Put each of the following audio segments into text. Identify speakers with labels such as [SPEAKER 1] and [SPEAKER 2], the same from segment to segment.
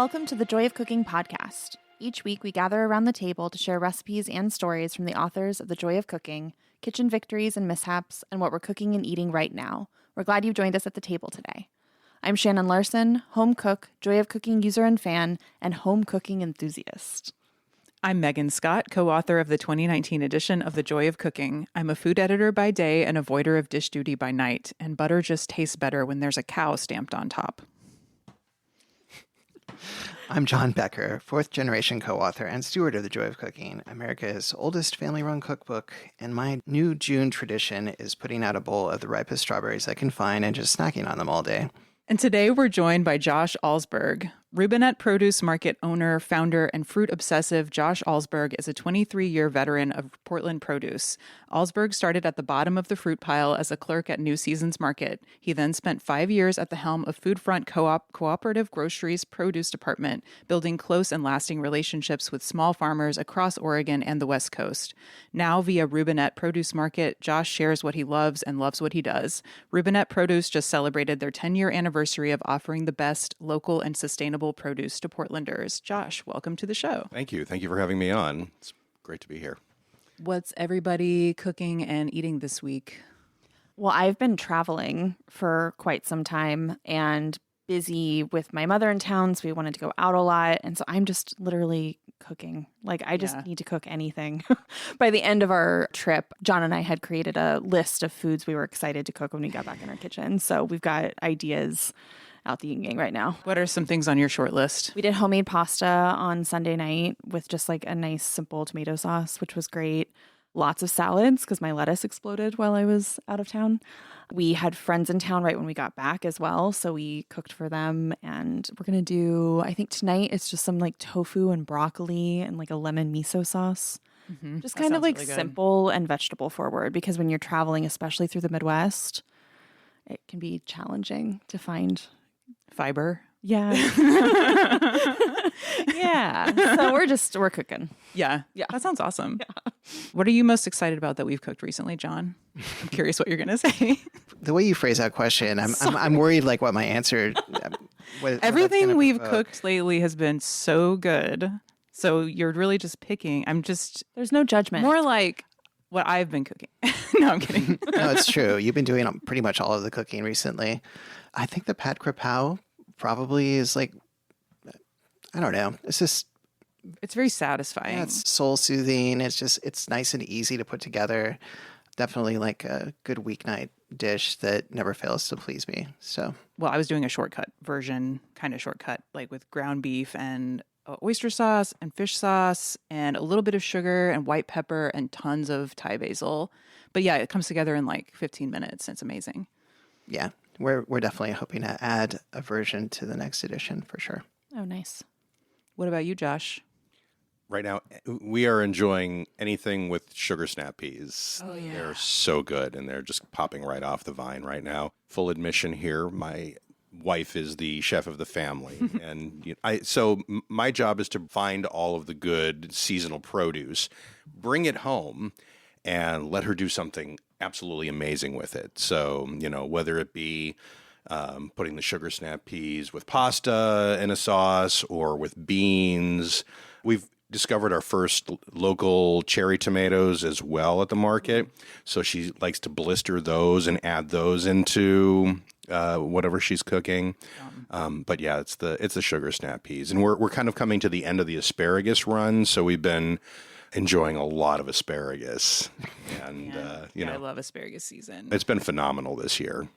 [SPEAKER 1] Welcome to the Joy of Cooking podcast. Each week, we gather around the table to share recipes and stories from the authors of The Joy of Cooking, kitchen victories and mishaps, and what we're cooking and eating right now. We're glad you've joined us at the table today. I'm Shannon Larson, home cook, Joy of Cooking user and fan, and home cooking enthusiast.
[SPEAKER 2] I'm Megan Scott, co-author of the 2019 edition of The Joy of Cooking. I'm a food editor by day and avoider of dish duty by night, and butter just tastes better when there's a cow stamped on top.
[SPEAKER 3] I'm John Becker, fourth-generation co-author and steward of The Joy of Cooking, America's oldest family-run cookbook, and my new June tradition is putting out a bowl of the ripest strawberries I can find and just snacking on them all day.
[SPEAKER 2] And today we're joined by Josh Alsberg. Rubinette Produce market owner, founder, and fruit obsessive Josh Alsberg is a 23-year veteran of Portland produce. Alsberg started at the bottom of the fruit pile as a clerk at New Seasons Market. He then spent 5 years at the helm of Food Front Cooperative Groceries Produce Department, building close and lasting relationships with small farmers across Oregon and the West Coast. Now, via Rubinette Produce Market, Josh shares what he loves and loves what he does. Rubinette Produce just celebrated their 10-year anniversary of offering the best local and sustainable produce to Portlanders. Josh, welcome to the show.
[SPEAKER 4] Thank you. Thank you for having me on. It's great to be here.
[SPEAKER 2] What's everybody cooking and eating this week?
[SPEAKER 1] Well, I've been traveling for quite some time and busy with my mother in town, so we wanted to go out a lot. And so I'm just literally cooking. I just need to cook anything. By the end of our trip, John and I had created a list of foods we were excited to cook when we got back in our kitchen. So we've got ideas out the yin-yang right now.
[SPEAKER 2] What are some things on your short list?
[SPEAKER 1] We did homemade pasta on Sunday night with just a nice simple tomato sauce, which was great. Lots of salads because my lettuce exploded while I was out of town. We had friends in town right when we got back as well, so we cooked for them. And we're going to do, I think tonight it's just some tofu and broccoli and a lemon miso sauce. Mm-hmm. Just kind of really simple and vegetable forward, because when you're traveling, especially through the Midwest, it can be challenging to find
[SPEAKER 2] fiber.
[SPEAKER 1] Yeah. Yeah. So we're cooking.
[SPEAKER 2] Yeah. That sounds awesome. Yeah. What are you most excited about that we've cooked recently, John? I'm curious what you're going to say.
[SPEAKER 3] The way you phrase that question, I'm worried what my answer.
[SPEAKER 2] Everything we've cooked lately has been so good. So you're really just picking.
[SPEAKER 1] There's no judgment.
[SPEAKER 2] More like what I've been cooking. No, I'm kidding.
[SPEAKER 3] No, it's true. You've been doing pretty much all of the cooking recently. I think the pad krapow probably is I don't know.
[SPEAKER 2] It's very satisfying.
[SPEAKER 3] Yeah, it's soul soothing. It's nice and easy to put together. Definitely a good weeknight dish that never fails to please me. So,
[SPEAKER 2] well, I was doing a shortcut version, kind of shortcut, with ground beef and oyster sauce and fish sauce and a little bit of sugar and white pepper and tons of Thai basil. But yeah, it comes together in 15 minutes. It's amazing.
[SPEAKER 3] Yeah, we're definitely hoping to add a version to the next edition for sure.
[SPEAKER 1] Oh, nice.
[SPEAKER 2] What about you, Josh?
[SPEAKER 4] Right now, we are enjoying anything with sugar snap peas.
[SPEAKER 2] Oh, yeah.
[SPEAKER 4] They're so good, and they're just popping right off the vine right now. Full admission here, my wife is the chef of the family. And so my job is to find all of the good seasonal produce, bring it home, and let her do something absolutely amazing with it. So, whether it be putting the sugar snap peas with pasta in a sauce or with beans. We've discovered our first local cherry tomatoes as well at the market. So she likes to blister those and add those into whatever she's cooking. But yeah, it's the sugar snap peas. And we're kind of coming to the end of the asparagus run. So we've been enjoying a lot of asparagus. And,
[SPEAKER 2] I love asparagus season.
[SPEAKER 4] It's been phenomenal this year.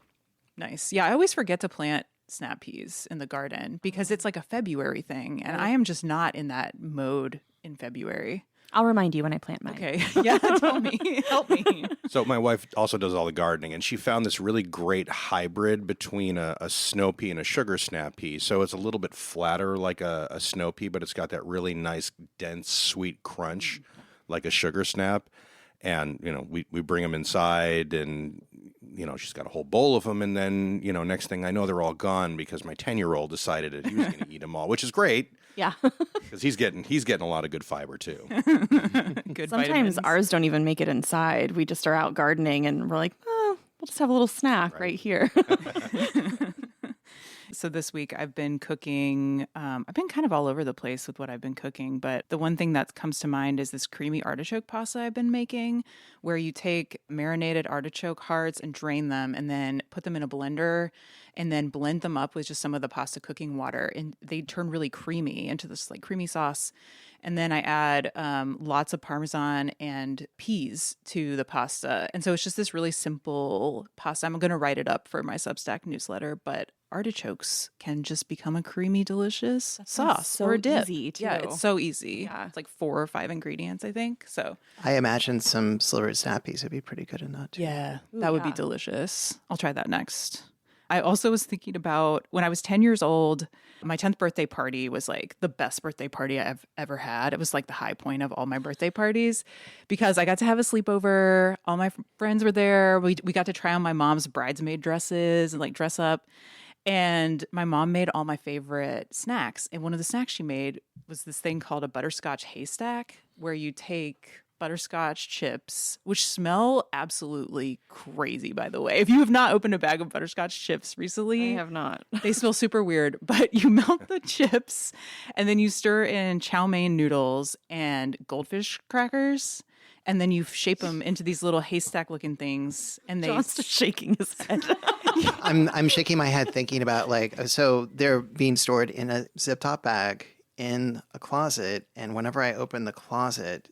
[SPEAKER 2] Nice. Yeah, I always forget to plant snap peas in the garden because it's a February thing, and I am just not in that mode in February.
[SPEAKER 1] I'll remind you when I plant mine.
[SPEAKER 2] Okay. Yeah, tell me. Help me.
[SPEAKER 4] So my wife also does all the gardening, and she found this really great hybrid between a snow pea and a sugar snap pea. So it's a little bit flatter like a snow pea, but it's got that really nice, dense, sweet crunch like a sugar snap. And, we bring them inside and, she's got a whole bowl of them. And then, next thing I know, they're all gone because my 10-year-old decided that he was going to eat them all, which is great.
[SPEAKER 1] Yeah.
[SPEAKER 4] Because he's getting a lot of good fiber, too.
[SPEAKER 2] Good
[SPEAKER 1] Sometimes
[SPEAKER 2] vitamins.
[SPEAKER 1] ours don't even make it inside. We just are out gardening and we're we'll just have a little snack right here.
[SPEAKER 2] So this week I've been cooking. I've been kind of all over the place with what I've been cooking, but the one thing that comes to mind is this creamy artichoke pasta I've been making, where you take marinated artichoke hearts and drain them and then put them in a blender and then blend them up with just some of the pasta cooking water. And they turn really creamy into this like creamy sauce. And then I add lots of Parmesan and peas to the pasta. And so it's just this really simple pasta. I'm going to write it up for my Substack newsletter, but artichokes can just become a creamy, delicious sauce
[SPEAKER 1] so
[SPEAKER 2] or a dip.
[SPEAKER 1] easy, too.
[SPEAKER 2] Yeah, it's so easy.
[SPEAKER 1] Yeah.
[SPEAKER 2] It's like 4 or 5 ingredients, I think. So
[SPEAKER 3] I imagine some slivered snap peas would be pretty good in that too.
[SPEAKER 2] yeah,
[SPEAKER 1] Ooh,
[SPEAKER 2] that would be
[SPEAKER 1] yeah.
[SPEAKER 2] delicious. I'll try that next. I also was thinking about when I was 10 years old, my 10th birthday party was like the best birthday party I've ever had. It was like the high point of all my birthday parties because I got to have a sleepover. All my friends were there. We got to try on my mom's bridesmaid dresses and like dress up. And my mom made all my favorite snacks. And one of the snacks she made was this thing called a butterscotch haystack, where you take butterscotch chips, which smell absolutely crazy, by the way. If you have not opened a bag of butterscotch chips recently,
[SPEAKER 1] I have not.
[SPEAKER 2] they smell super weird, but you melt the chips and then you stir in chow mein noodles and goldfish crackers. And then you shape them into these little haystack looking things. And they
[SPEAKER 1] John's just shaking his head.
[SPEAKER 3] I'm shaking my head thinking about so they're being stored in a zip top bag in a closet, and whenever I open the closet,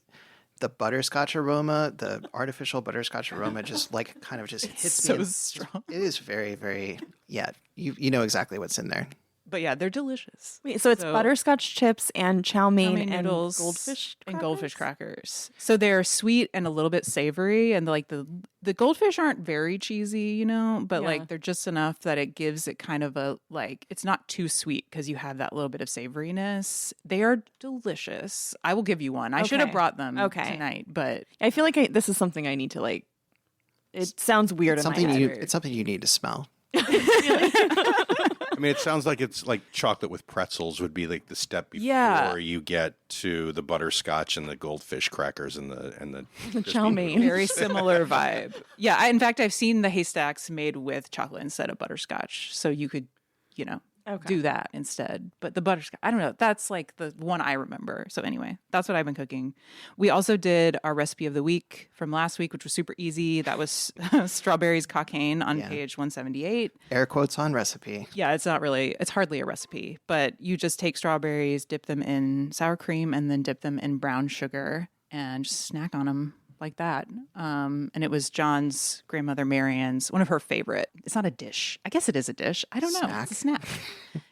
[SPEAKER 3] the butterscotch aroma, the artificial butterscotch aroma, just kind of just hits
[SPEAKER 2] so
[SPEAKER 3] me.
[SPEAKER 2] strong.
[SPEAKER 3] It is very, very You know exactly what's in there.
[SPEAKER 2] But yeah, they're delicious.
[SPEAKER 1] Wait, so it's butterscotch chips and chow mein, and
[SPEAKER 2] noodles
[SPEAKER 1] goldfish
[SPEAKER 2] and
[SPEAKER 1] crackers?
[SPEAKER 2] goldfish crackers. So they're sweet and a little bit savory, and like the goldfish aren't very cheesy, but
[SPEAKER 1] Yeah.
[SPEAKER 2] like they're just enough that it gives it kind of a it's not too sweet because you have that little bit of savoriness. They are delicious. I will give you one. I should have
[SPEAKER 1] Okay.
[SPEAKER 2] brought them
[SPEAKER 1] Okay.
[SPEAKER 2] tonight, but
[SPEAKER 1] I feel like this is something I need to like. It sounds weird in my head.
[SPEAKER 3] It's something you need to smell.
[SPEAKER 4] I mean, it sounds like it's like chocolate with pretzels would be like the step before
[SPEAKER 2] Yeah.
[SPEAKER 4] you get to the butterscotch and the goldfish crackers and the
[SPEAKER 1] chow mein.
[SPEAKER 2] very similar vibe. Yeah, in fact, I've seen the haystacks made with chocolate instead of butterscotch, so you could, do that instead. But the butterscotch, I don't know. That's like the one I remember. So anyway, that's what I've been cooking. We also did our recipe of the week from last week, which was super easy. That was strawberries cockaigne on page 178.
[SPEAKER 3] Air quotes on recipe.
[SPEAKER 2] Yeah, it's hardly a recipe, but you just take strawberries, dip them in sour cream, and then dip them in brown sugar and just snack on them like that. And it was John's grandmother Marian's, one of her favorite. It's not a dish. I guess it is a dish. I don't know.
[SPEAKER 3] Snack.
[SPEAKER 2] It's a snack.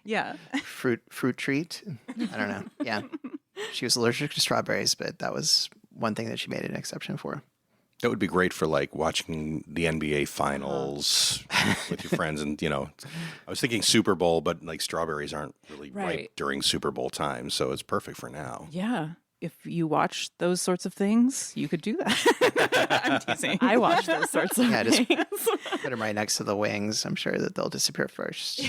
[SPEAKER 2] Yeah.
[SPEAKER 3] Fruit treat. I don't know. Yeah. She was allergic to strawberries, but that was one thing that she made an exception for.
[SPEAKER 4] That would be great for like watching the NBA finals with your friends. And, I was thinking Super Bowl, but like strawberries aren't really ripe
[SPEAKER 2] Right.
[SPEAKER 4] during Super Bowl time. So it's perfect for now.
[SPEAKER 2] Yeah. If you watch those sorts of things, you could do that. I'm teasing.
[SPEAKER 1] I watch those sorts of
[SPEAKER 3] Yeah, just
[SPEAKER 1] things.
[SPEAKER 3] put them right next to the wings. I'm sure that they'll disappear first.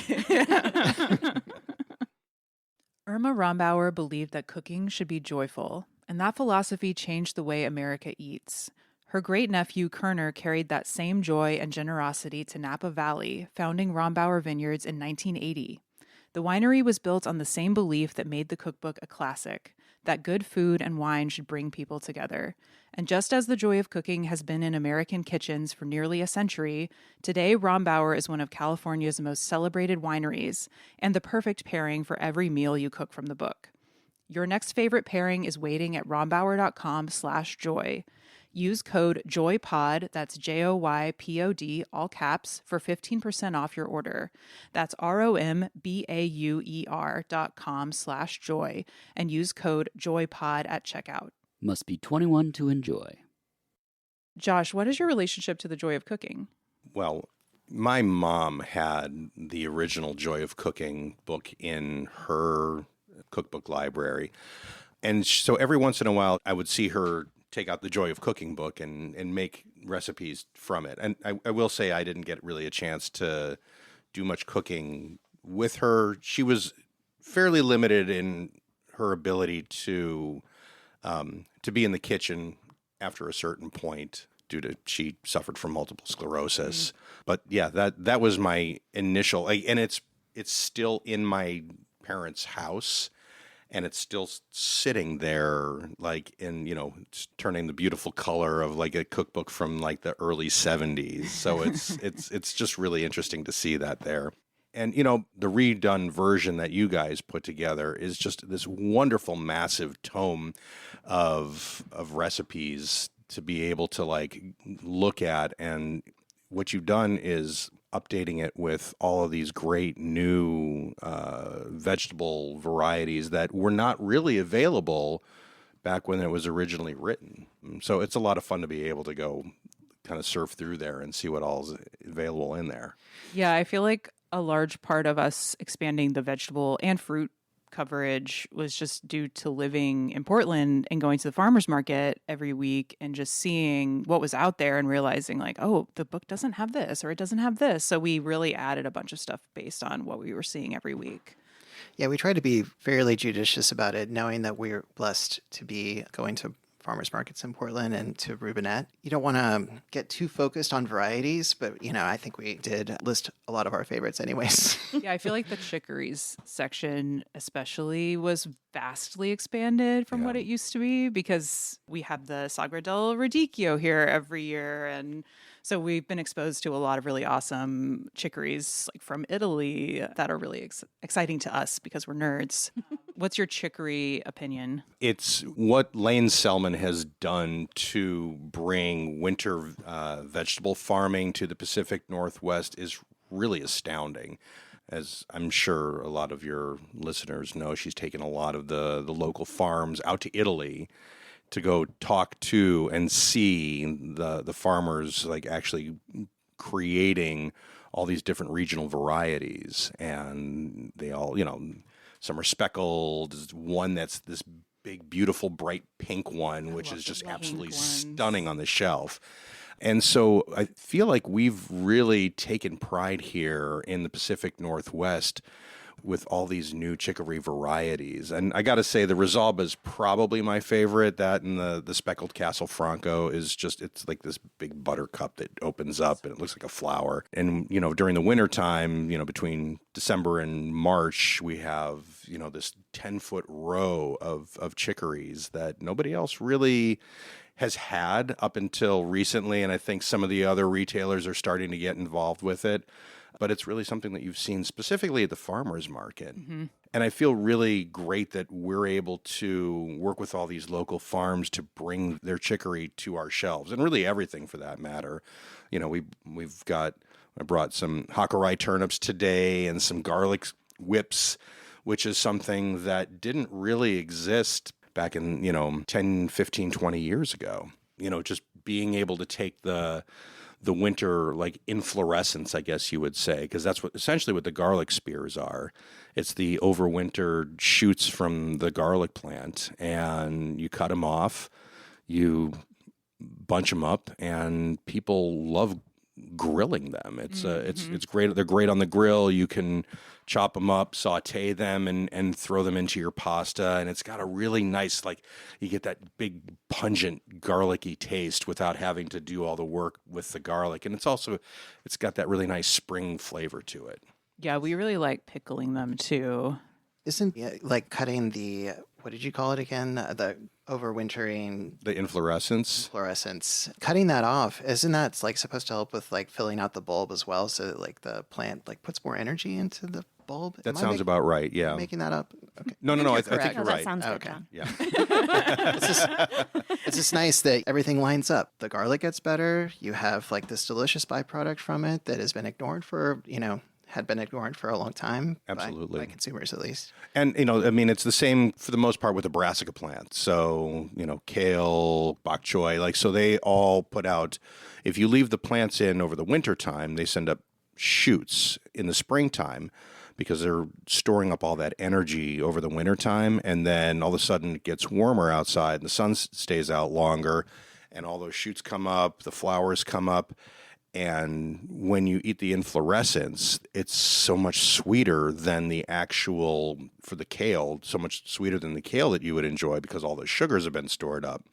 [SPEAKER 2] Irma Rombauer believed that cooking should be joyful, and that philosophy changed the way America eats. Her great-nephew, Kerner, carried that same joy and generosity to Napa Valley, founding Rombauer Vineyards in 1980. The winery was built on the same belief that made the cookbook a classic, that good food and wine should bring people together. And just as the joy of cooking has been in American kitchens for nearly a century, today Rombauer is one of California's most celebrated wineries and the perfect pairing for every meal you cook from the book. Your next favorite pairing is waiting at rombauer.com/joy. Use code JOYPOD, that's JOYPOD, all caps, for 15% off your order. That's ROMBAUER.com/joy, and use code JOYPOD at checkout.
[SPEAKER 5] Must be 21 to enjoy.
[SPEAKER 2] Josh, what is your relationship to the joy of cooking?
[SPEAKER 4] Well, my mom had the original Joy of Cooking book in her cookbook library. And so every once in a while, I would see her take out the Joy of Cooking book and make recipes from it. And I will say I didn't get really a chance to do much cooking with her. She was fairly limited in her ability to be in the kitchen after a certain point due to she suffered from multiple sclerosis. But yeah, that was my initial, and it's it's still in my parents' house. And it's still sitting there, like in, it's turning the beautiful color of like a cookbook from like the early 70s. So it's just really interesting to see that there. And, the redone version that you guys put together is just this wonderful, massive tome of recipes to be able to like look at. And what you've done is updating it with all of these great new vegetable varieties that were not really available back when it was originally written. So it's a lot of fun to be able to go kind of surf through there and see what all is available in there.
[SPEAKER 2] Yeah, I feel like a large part of us expanding the vegetable and fruit coverage was just due to living in Portland and going to the farmer's market every week and just seeing what was out there and realizing like, oh, the book doesn't have this or it doesn't have this. So we really added a bunch of stuff based on what we were seeing every week.
[SPEAKER 3] Yeah, we tried to be fairly judicious about it, knowing that we're blessed to be going to farmers markets in Portland and to Rubinette. You don't want to get too focused on varieties, but, I think we did list a lot of our favorites anyways.
[SPEAKER 2] Yeah, I feel like the chicories section especially was vastly expanded from what it used to be because we have the Sagra del Radicchio here every year. And so we've been exposed to a lot of really awesome chicories like from Italy that are really exciting to us because we're nerds. What's your chicory opinion?
[SPEAKER 4] It's what Lane Selman has done to bring winter vegetable farming to the Pacific Northwest is really astounding. As I'm sure a lot of your listeners know, she's taken a lot of the local farms out to Italy to go talk to and see the farmers like actually creating all these different regional varieties. And they all, some are speckled. There's one that's this big, beautiful, bright pink one, which is just absolutely stunning on the shelf. And so I feel like we've really taken pride here in the Pacific Northwest with all these new chicory varieties. And I got to say, the Rosalba is probably my favorite. That and the speckled Castle Franco is just, it's like this big buttercup that opens up and it looks like a flower. And, during the wintertime, between December and March, we have, this 10-foot row of chicories that nobody else really has had up until recently. And I think some of the other retailers are starting to get involved with it. But it's really something that you've seen specifically at the farmer's market. Mm-hmm. And I feel really great that we're able to work with all these local farms to bring their chicory to our shelves, and really everything for that matter. I brought some Hakurei turnips today and some garlic whips, which is something that didn't really exist back in, 10, 15, 20 years ago. Just being able to take the winter like inflorescence, I guess you would say, because that's essentially what the garlic spears are. It's the overwintered shoots from the garlic plant, and you cut them off, you bunch them up, and people love grilling them. It's great. They're great on the grill. You can chop them up, saute them, and throw them into your pasta. And it's got a really nice, like, you get that big pungent garlicky taste without having to do all the work with the garlic. And it's got that really nice spring flavor to it.
[SPEAKER 2] Yeah, we really like pickling them too.
[SPEAKER 3] Isn't like cutting the, what did you call it again? The overwintering.
[SPEAKER 4] The inflorescence.
[SPEAKER 3] Cutting that off, isn't that like supposed to help with like filling out the bulb as well? So that, like the plant like puts more energy into the bulb?
[SPEAKER 4] That sounds about right, yeah.
[SPEAKER 3] Making that up? Okay.
[SPEAKER 4] No, I think you're right.
[SPEAKER 1] That sounds good, John.
[SPEAKER 4] Yeah.
[SPEAKER 3] It's just nice that everything lines up. The garlic gets better. You have like this delicious byproduct from it that has been ignored for, had been ignored for a long time.
[SPEAKER 4] Absolutely.
[SPEAKER 3] By consumers, at least.
[SPEAKER 4] And, it's the same for the most part with the brassica plants. So, kale, bok choy, so they all put out, if you leave the plants in over the winter time, they send up shoots in the springtime because they're storing up all that energy over the winter time. And then all of a sudden it gets warmer outside and the sun stays out longer and all those shoots come up, the flowers come up. And when you eat the inflorescence, it's so much sweeter than the actual, for the kale, so much sweeter than the kale that you would enjoy because all the sugars have been stored up.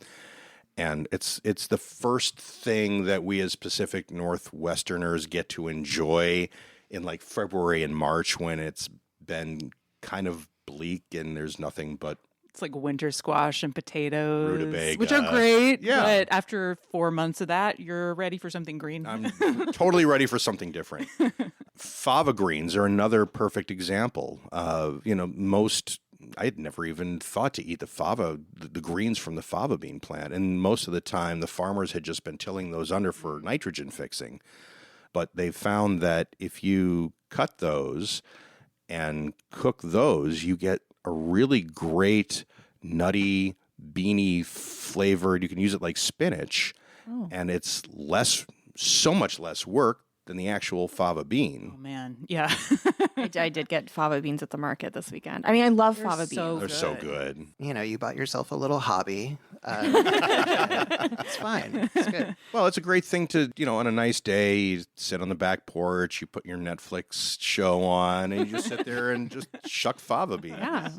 [SPEAKER 4] And it's the first thing that we as Pacific Northwesterners get to enjoy in like February and March when it's been kind of bleak and there's nothing but
[SPEAKER 2] It's like winter squash and potatoes,
[SPEAKER 4] Rutabaga.
[SPEAKER 2] which are great.
[SPEAKER 4] Yeah.
[SPEAKER 2] But after 4 months of that, you're ready for something green.
[SPEAKER 4] I'm totally ready for something different. Fava greens are another perfect example of, I had never even thought to eat the greens from the fava bean plant. And most of the time, the farmers had just been tilling those under for nitrogen fixing. But they found that if you cut those and cook those, you get a really great nutty, beany flavored. You can use it like spinach, and it's so much less work than the actual fava bean.
[SPEAKER 2] Oh, man. Yeah.
[SPEAKER 1] I did get fava beans at the market this weekend. I mean, I love fava beans.
[SPEAKER 4] They're so good.
[SPEAKER 3] You bought yourself a little hobby. It's fine. It's good.
[SPEAKER 4] Well, it's a great thing to, on a nice day, you sit on the back porch, you put your Netflix show on, and you just sit there and just shuck fava beans.
[SPEAKER 1] Yeah.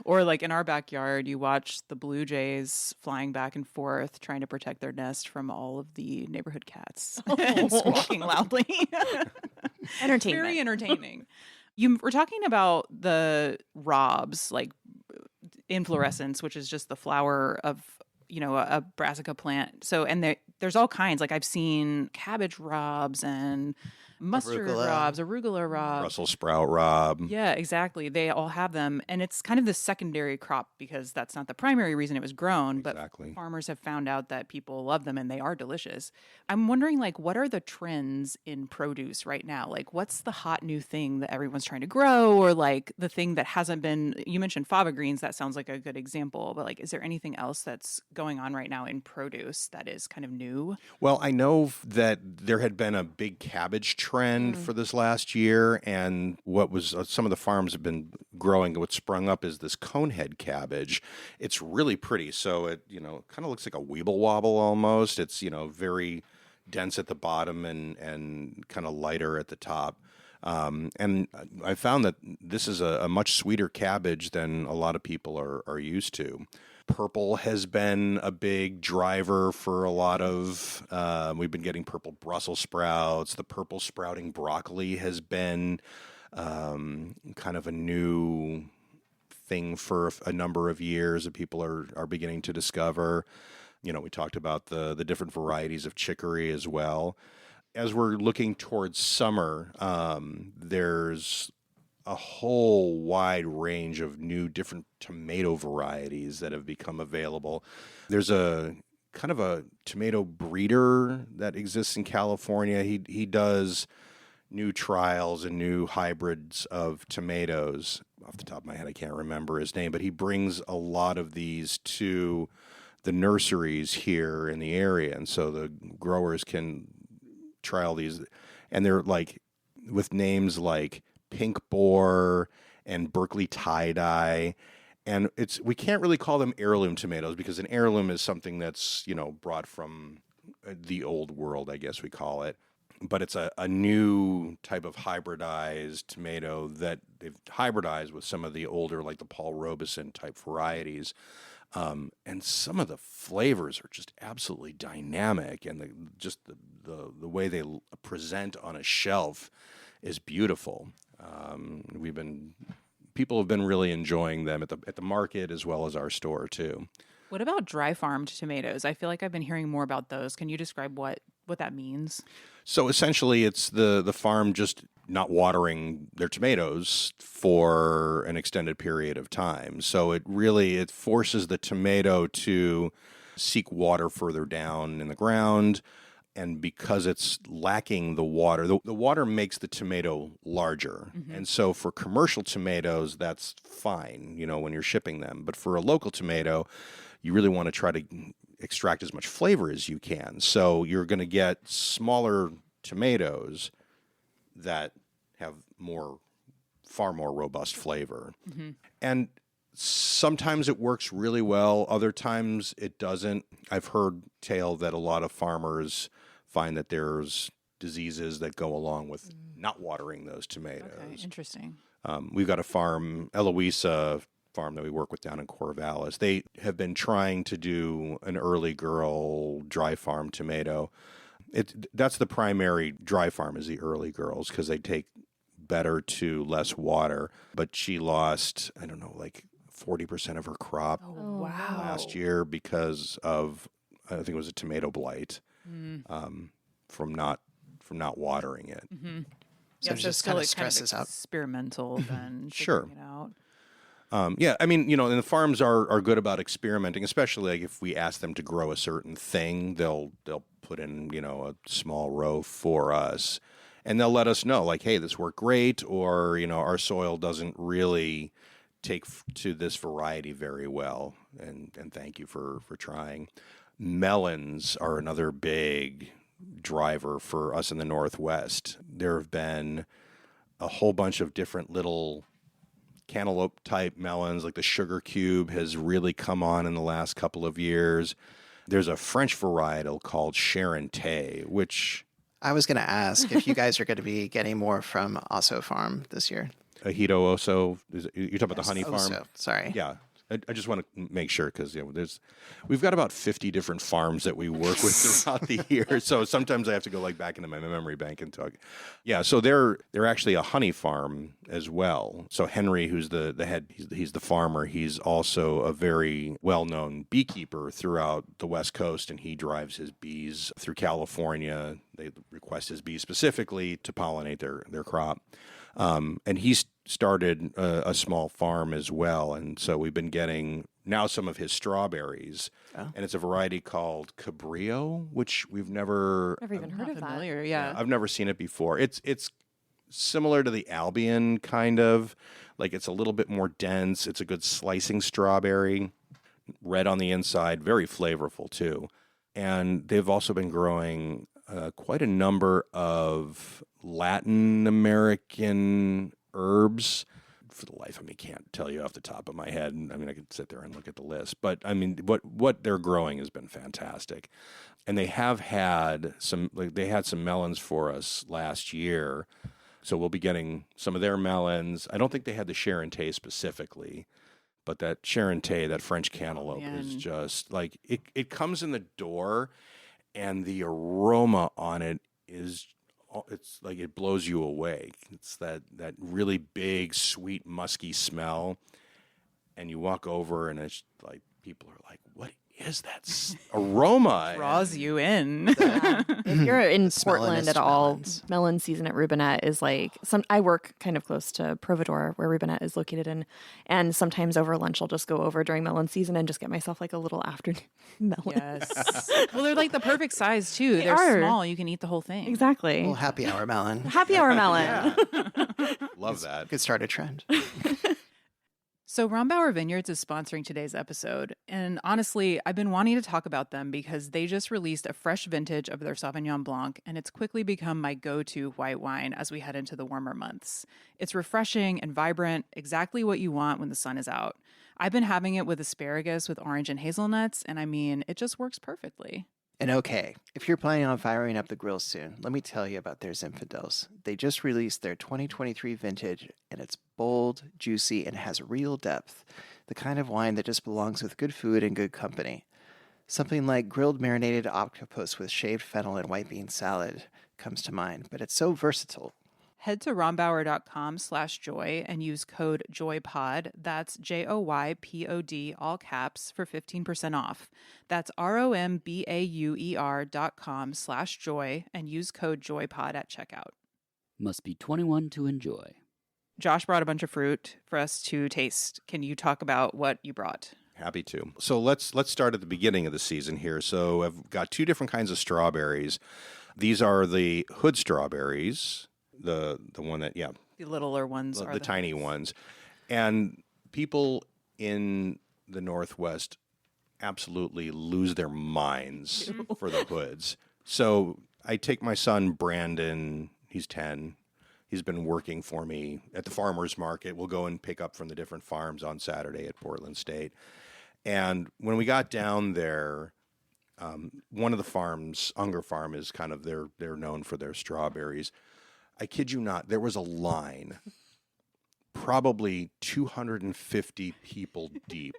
[SPEAKER 2] Or like in our backyard, you watch the blue jays flying back and forth, trying to protect their nest from all of the neighborhood cats and squawking loudly.
[SPEAKER 1] Entertainment.
[SPEAKER 2] Very entertaining. You were talking about the robs, like inflorescence, which is just the flower of, a brassica plant. So, and there's all kinds. Like I've seen cabbage robs and mustard robs, arugula robs,
[SPEAKER 4] Brussels sprout rob.
[SPEAKER 2] Yeah, exactly. They all have them. And it's kind of the secondary crop because that's not the primary reason it was grown.
[SPEAKER 4] Exactly.
[SPEAKER 2] But farmers have found out that people love them and they are delicious. I'm wondering, what are the trends in produce right now? Like, what's the hot new thing that everyone's trying to grow, or like the thing that hasn't been? You mentioned fava greens. That sounds like a good example. But is there anything else that's going on right now in produce that is kind of new?
[SPEAKER 4] Well, I know that there had been a big cabbage trend for this last year, and what was some of the farms have been growing. What sprung up is this conehead cabbage. It's really pretty. So it kind of looks like a weeble wobble almost. It's very dense at the bottom and kind of lighter at the top. And I found that this is a much sweeter cabbage than a lot of people are used to. Purple has been a big driver for a lot of, we've been getting purple Brussels sprouts. The purple sprouting broccoli has been kind of a new thing for a number of years that people are beginning to discover. We talked about the different varieties of chicory as well. As we're looking towards summer, there's a whole wide range of new different tomato varieties that have become available. There's a kind of a tomato breeder that exists in California. He does new trials and new hybrids of tomatoes. Off the top of my head, I can't remember his name, but he brings a lot of these to the nurseries here in the area, and so the growers can trial these, and they're with names like Pink Boar and Berkeley Tie-Dye, and we can't really call them heirloom tomatoes because an heirloom is something that's brought from the old world, I guess we call it, but it's a new type of hybridized tomato that they've hybridized with some of the older, like the Paul Robeson type varieties. And some of the flavors are just absolutely dynamic, and the way they present on a shelf is beautiful. People have been really enjoying them at the market as well as our store too.
[SPEAKER 2] What about dry farmed tomatoes? I feel like I've been hearing more about those. Can you describe what that means?
[SPEAKER 4] So essentially, it's the farm just not watering their tomatoes for an extended period of time. So it forces the tomato to seek water further down in the ground. And because it's lacking the water, the water makes the tomato larger. Mm-hmm. And so for commercial tomatoes, that's fine, when you're shipping them. But for a local tomato, you really want to try to extract as much flavor as you can. So you're going to get smaller tomatoes that have far more robust flavor. Mm-hmm. And sometimes it works really well. Other times it doesn't. I've heard tale that a lot of farmers find that there's diseases that go along with not watering those tomatoes.
[SPEAKER 2] Okay, interesting.
[SPEAKER 4] We've got a farm, Eloisa farm that we work with down in Corvallis. They have been trying to do an early girl dry farm tomato. That's the primary dry farm is the early girls because they take better to less water. But she lost, I don't know, like 40% of her crop
[SPEAKER 2] wow.
[SPEAKER 4] last year because of, I think it was a tomato blight from not watering it.
[SPEAKER 2] Mm-hmm.
[SPEAKER 3] So it just kind of stresses out.
[SPEAKER 2] Experimental then.
[SPEAKER 4] Sure.
[SPEAKER 2] Figuring it out.
[SPEAKER 4] Yeah, I mean, and the farms are good about experimenting, especially like if we ask them to grow a certain thing, they'll put in, a small row for us, and they'll let us know, like, hey, this worked great, or, our soil doesn't really take to this variety very well, and thank you for trying. Melons are another big driver for us in the Northwest. There have been a whole bunch of different little cantaloupe type melons, like the sugar cube has really come on in the last couple of years. There's a French varietal called Charentais, which
[SPEAKER 3] I was going to ask if you guys are going to be getting more from Osso Farm this year.
[SPEAKER 4] Ahito Oso, you're talking about the honey farm?
[SPEAKER 3] Osso, sorry.
[SPEAKER 4] Yeah. I just want to make sure because we've got about 50 different farms that we work with throughout the year. So sometimes I have to go back into my memory bank and talk. Yeah, so they're actually a honey farm as well. So Henry, who's the head, he's the farmer. He's also a very well-known beekeeper throughout the West Coast, and he drives his bees through California. They request his bees specifically to pollinate their crop. And he's started a small farm as well. And so we've been getting now some of his strawberries. Oh. And it's a variety called Cabrillo, which we've never
[SPEAKER 1] even heard of that.
[SPEAKER 2] Yeah.
[SPEAKER 4] I've never seen it before. It's similar to the Albion, kind of. Like it's a little bit more dense. It's a good slicing strawberry. Red on the inside, very flavorful too. And they've also been growing quite a number of Latin American herbs. For the life of me, can't tell you off the top of my head. I mean, I could sit there and look at the list, but I mean, what they're growing has been fantastic, and they have had some. They had some melons for us last year, so we'll be getting some of their melons. I don't think they had the Charentais specifically, but that Charentais, that French cantaloupe, is just like it comes in the door, and the aroma on it is. It's like it blows you away. It's that really big, sweet, musky smell. And you walk over and it's like people are like, what is that aroma?
[SPEAKER 2] Draws you in.
[SPEAKER 1] If you're in Portland at all,
[SPEAKER 3] melons.
[SPEAKER 1] melon season at Rubinette is like I work kind of close to Providore where Rubinette is located in, and sometimes over lunch I'll just go over during melon season and just get myself like a little afternoon melon.
[SPEAKER 2] Yes. Well, they're like the perfect size too. They're
[SPEAKER 1] are.
[SPEAKER 2] small. You can eat the whole thing.
[SPEAKER 1] Exactly.
[SPEAKER 3] Well, happy hour melon.
[SPEAKER 1] Happy hour melon.
[SPEAKER 4] Love that.
[SPEAKER 3] Could start a trend.
[SPEAKER 2] So Rombauer Vineyards is sponsoring today's episode. And honestly, I've been wanting to talk about them because they just released a fresh vintage of their Sauvignon Blanc, and it's quickly become my go-to white wine as we head into the warmer months. It's refreshing and vibrant, exactly what you want when the sun is out. I've been having it with asparagus with orange and hazelnuts, and I mean, it just works perfectly.
[SPEAKER 3] And okay, if you're planning on firing up the grill soon, let me tell you about their Zinfandels. They just released their 2023 vintage, and it's bold, juicy, and has real depth. The kind of wine that just belongs with good food and good company. Something like grilled marinated octopus with shaved fennel and white bean salad comes to mind, but it's so versatile.
[SPEAKER 2] Head to rombauer.com/joy and use code JOYPOD. That's JOYPOD, all caps, for 15% off. That's ROMBAUER.com/joy and use code JOYPOD at checkout.
[SPEAKER 5] Must be 21 to enjoy.
[SPEAKER 2] Josh brought a bunch of fruit for us to taste. Can you talk about what you brought?
[SPEAKER 4] Happy to. So let's start at the beginning of the season here. So I've got two different kinds of strawberries. These are the hood strawberries. The one that,
[SPEAKER 2] The littler ones are
[SPEAKER 4] the tiny ones. And people in the Northwest absolutely lose their minds for the hoods. So I take my son, Brandon, he's 10. He's been working for me at the farmer's market. We'll go and pick up from the different farms on Saturday at Portland State. And when we got down there, one of the farms, Unger Farm, is kind of, they're known for their strawberries. I kid you not, there was a line, probably 250 people deep,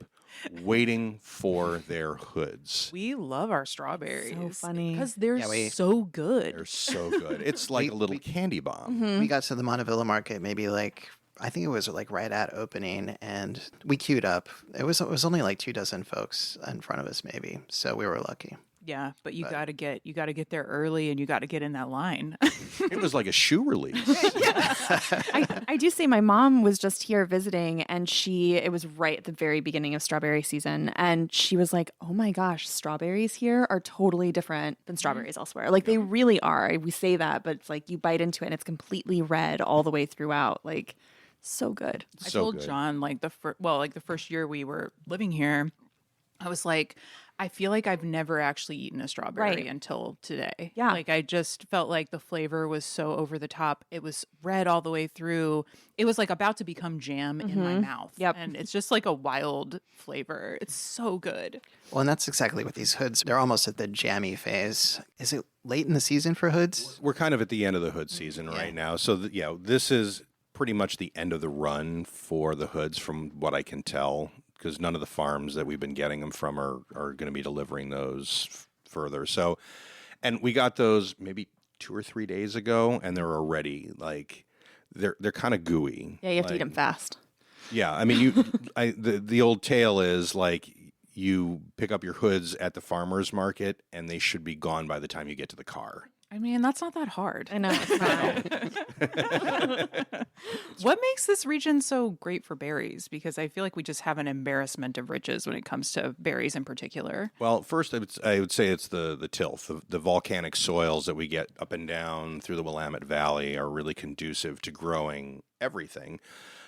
[SPEAKER 4] waiting for their hoods.
[SPEAKER 2] We love our strawberries.
[SPEAKER 1] So funny.
[SPEAKER 2] Because they're
[SPEAKER 3] Yeah,
[SPEAKER 2] so good.
[SPEAKER 4] They're so good. It's like a little candy bomb.
[SPEAKER 1] Mm-hmm.
[SPEAKER 3] We got to the Montevilla market maybe I think it was right at opening, and we queued up. It was only like 24 folks in front of us maybe, so we were lucky.
[SPEAKER 2] Yeah, but you gotta get there early, and you gotta get in that line.
[SPEAKER 4] It was like a shoe release.
[SPEAKER 1] I do say my mom was just here visiting, and it was right at the very beginning of strawberry season, and she was like, "Oh my gosh, strawberries here are totally different than strawberries elsewhere. Like they really are." We say that, but it's like you bite into it, and it's completely red all the way throughout. Like so good.
[SPEAKER 2] I
[SPEAKER 4] So
[SPEAKER 2] told
[SPEAKER 4] good.
[SPEAKER 2] John the first year we were living here, I was like, I feel like I've never actually eaten a strawberry
[SPEAKER 1] Right.
[SPEAKER 2] until today.
[SPEAKER 1] Yeah.
[SPEAKER 2] Like I just felt like the flavor was so over the top. It was red all the way through. It was like about to become jam in my mouth.
[SPEAKER 1] Yep.
[SPEAKER 2] And it's just like a wild flavor. It's so good.
[SPEAKER 3] Well, and that's exactly what these hoods, they're almost at the jammy phase. Is it late in the season for hoods?
[SPEAKER 4] We're kind of at the end of the hood season right now. So, this is pretty much the end of the run for the hoods from what I can tell, because none of the farms that we've been getting them from are going to be delivering those further. So, and we got those maybe 2 or 3 days ago, and they're already like, they're kind of gooey.
[SPEAKER 1] Yeah, you have to eat them fast.
[SPEAKER 4] Yeah, I mean, the old tale is like you pick up your hoods at the farmer's market, and they should be gone by the time you get to the car.
[SPEAKER 2] I mean, that's not that hard.
[SPEAKER 1] I know. It's not.
[SPEAKER 2] What makes this region so great for berries? Because I feel like we just have an embarrassment of riches when it comes to berries in particular.
[SPEAKER 4] Well, first I would say it's the tilth. The volcanic soils that we get up and down through the Willamette Valley are really conducive to growing everything.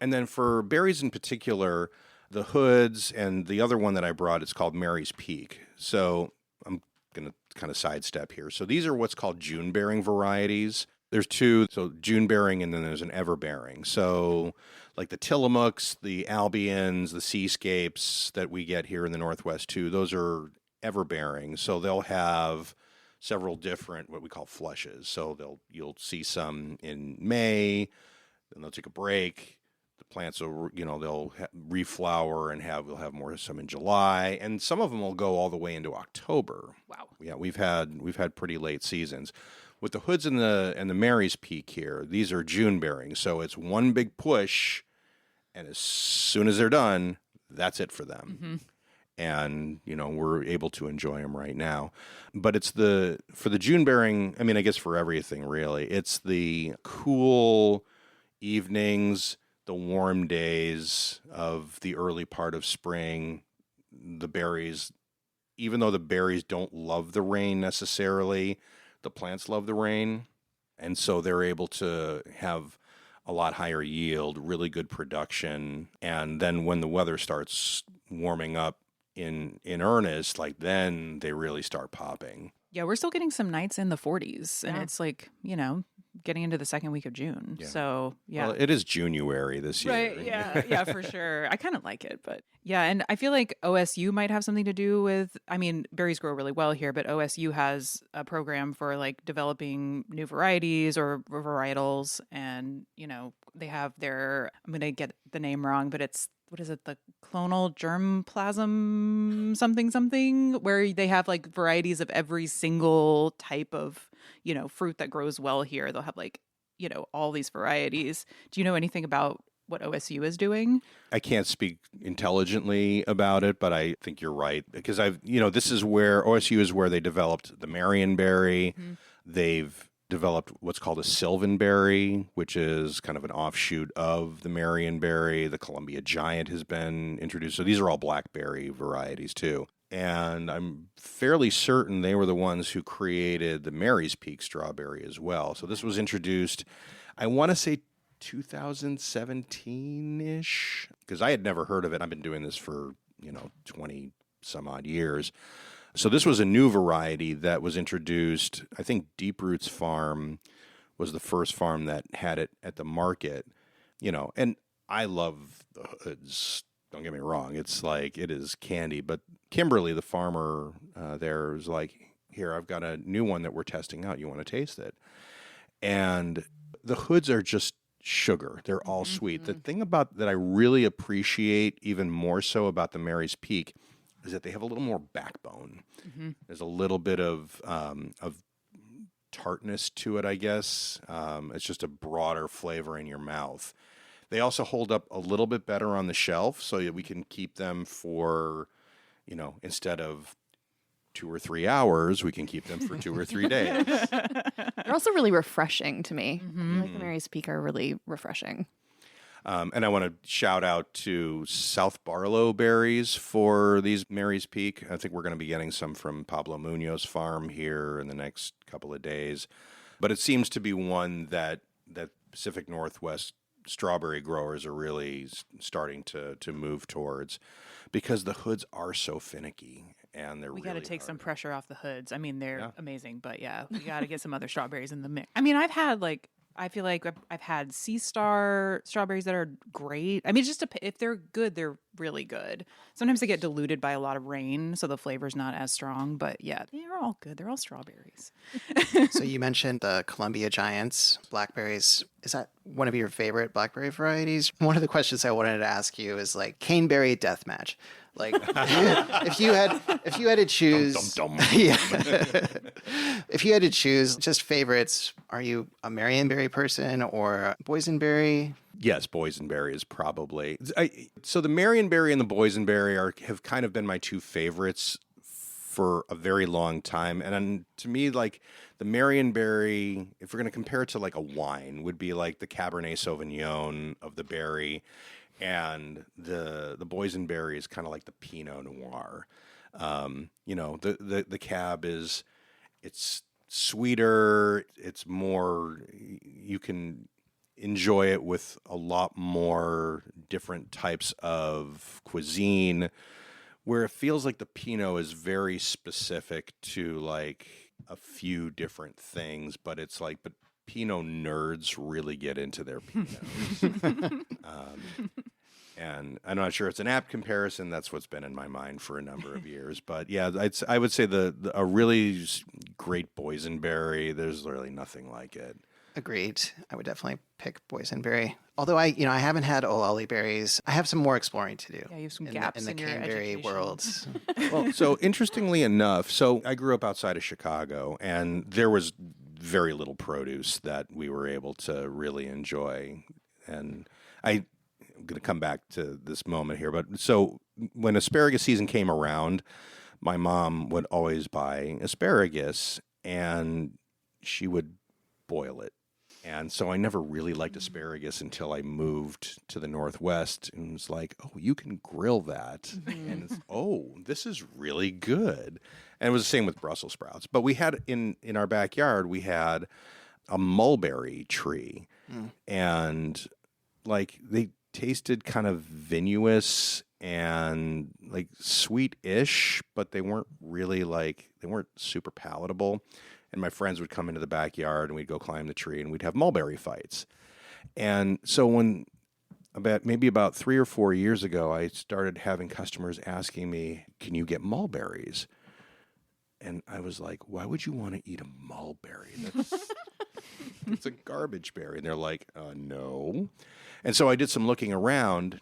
[SPEAKER 4] And then for berries in particular, the hoods and the other one that I brought, it's called Mary's Peak. So I'm going to kind of sidestep here. So these are what's called June-bearing varieties. There's two, so June-bearing and then there's an ever-bearing. So like the Tillamook's, the Albions, the Seascapes that we get here in the Northwest too, those are ever-bearing. So they'll have several different what we call flushes. So you'll see some in May, then they'll take a break. The plants will, they'll reflower and we'll have some in July, and some of them will go all the way into October.
[SPEAKER 2] Wow.
[SPEAKER 4] Yeah, we've had pretty late seasons. With the hoods and the Mary's Peak here, these are June bearing, so it's one big push, and as soon as they're done, that's it for them.
[SPEAKER 2] Mm-hmm.
[SPEAKER 4] And we're able to enjoy them right now. But it's for the June bearing. I mean, I guess for everything really, it's the cool evenings, the warm days of the early part of spring. The berries, even though the berries don't love the rain necessarily, the plants love the rain, and so they're able to have a lot higher yield, really good production. And then when the weather starts warming up in earnest, like then they really start popping.
[SPEAKER 2] Yeah, we're still getting some nights in the 40s, and
[SPEAKER 1] Yeah.
[SPEAKER 2] it's like, getting into the second week of June.
[SPEAKER 4] Yeah.
[SPEAKER 2] So, yeah.
[SPEAKER 4] Well, it is January this year.
[SPEAKER 2] Right, yeah, for sure. I kind of like it, but yeah, and I feel like OSU might have something to do with, I mean, berries grow really well here, but OSU has a program for like developing new varieties or varietals, and, they have I'm going to get the name wrong, but it's, what is it, the clonal germplasm something, where they have like varieties of every single type of, fruit that grows well here. They'll have like, all these varieties. Do you know anything about what OSU is doing?
[SPEAKER 4] I can't speak intelligently about it, but I think you're right, because this is where OSU is where they developed the Marionberry.
[SPEAKER 2] Mm-hmm.
[SPEAKER 4] They've developed what's called a Sylvanberry, which is kind of an offshoot of the Marionberry. The Columbia Giant has been introduced. So these are all blackberry varieties too. And I'm fairly certain they were the ones who created the Mary's Peak strawberry as well. So this was introduced, I want to say 2017-ish, because I had never heard of it. I've been doing this for, 20 some odd years. So this was a new variety that was introduced. I think Deep Roots Farm was the first farm that had it at the market, and I love the hoods. Don't get me wrong. It's like, it is candy, but Kimberly, the farmer there, was like, here, I've got a new one that we're testing out. You want to taste it? And the hoods are just sugar. They're all sweet. The thing about that I really appreciate even more so about the Mary's Peak is that they have a little more backbone. There's a little bit of tartness to it, I guess. It's just a broader flavor in your mouth. They also hold up a little bit better on the shelf, so that we can keep them for, instead of 2 or 3 hours, we can keep them for 2 or 3 days.
[SPEAKER 1] They're also really refreshing to me. I feel like the Mary's Peak are really refreshing.
[SPEAKER 4] And I want to shout out to South Barlow Berries for these Mary's Peak. I think we're going to be getting some from Pablo Munoz Farm here in the next couple of days. But it seems to be one that Pacific Northwest strawberry growers are really starting to move towards, because the hoods are so finicky. And
[SPEAKER 2] we
[SPEAKER 4] really
[SPEAKER 2] got to take
[SPEAKER 4] hard.
[SPEAKER 2] some pressure off the hoods. I mean, they're amazing, but yeah, we got to get some other strawberries in the mix. I mean, I feel like I've had Sea Star strawberries that are great. I mean, if they're good, they're really good. Sometimes they get diluted by a lot of rain, so the flavor's not as strong. But yeah, they're all good. They're all strawberries.
[SPEAKER 3] So you mentioned the Columbia Giants blackberries. Is that one of your favorite blackberry varieties? One of the questions I wanted to ask you is like caneberry deathmatch. Like if you had to choose, yeah. If you had to choose just favorites, are you a Marionberry person or boysenberry?
[SPEAKER 4] Yes, boysenberry is probably. So the Marionberry and the boysenberry have kind of been my two favorites for a very long time. And to me, like the Marionberry, if we're going to compare it to like a wine, would be like the Cabernet Sauvignon of the berry. And the boysenberry is kind of like the Pinot Noir. The cab it's sweeter. It's more, you can enjoy it with a lot more different types of cuisine, where it feels like the Pinot is very specific to like a few different things, but Pinot nerds really get into their Pinot. And I'm not sure it's an apt comparison. That's what's been in my mind for a number of years. But yeah, I would say a really great boysenberry, there's really nothing like it.
[SPEAKER 3] Agreed. I would definitely pick boysenberry. Although I haven't had olali berries. I have some more exploring to do.
[SPEAKER 2] Yeah, you have some gaps
[SPEAKER 3] in the
[SPEAKER 2] your
[SPEAKER 3] caneberry
[SPEAKER 2] education.
[SPEAKER 3] world.
[SPEAKER 4] Well, so interestingly enough, I grew up outside of Chicago, and there was very little produce that we were able to really enjoy. And I'm going to come back to this moment here, but so when asparagus season came around, my mom would always buy asparagus, and she would boil it. And so I never really liked asparagus until I moved to the Northwest, and was like, oh, you can grill that. And this is really good. And it was the same with Brussels sprouts. But we had in our backyard, we had a mulberry tree. And like they tasted kind of vinous and like sweet-ish, but they weren't really they weren't super palatable. And my friends would come into the backyard and we'd go climb the tree and we'd have mulberry fights. And so maybe about 3 or 4 years ago, I started having customers asking me, can you get mulberries? And I was like, why would you want to eat a mulberry? It's a garbage berry. And they're like, no. And so I did some looking around,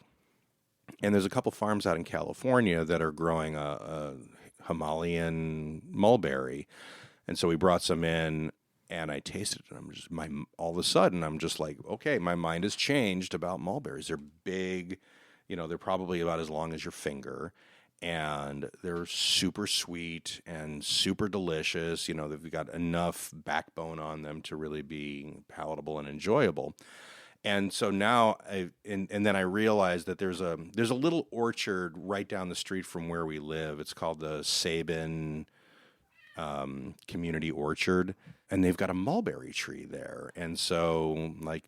[SPEAKER 4] and there's a couple farms out in California that are growing a Himalayan mulberry. And so we brought some in, and I tasted it. All of a sudden, I'm just like, okay, my mind has changed about mulberries. They're big, they're probably about as long as your finger, and they're super sweet and super delicious. They've got enough backbone on them to really be palatable and enjoyable. And so now, and then I realized that there's a little orchard right down the street from where we live. It's called the Sabin Community Orchard, and they've got a mulberry tree there. And so, like,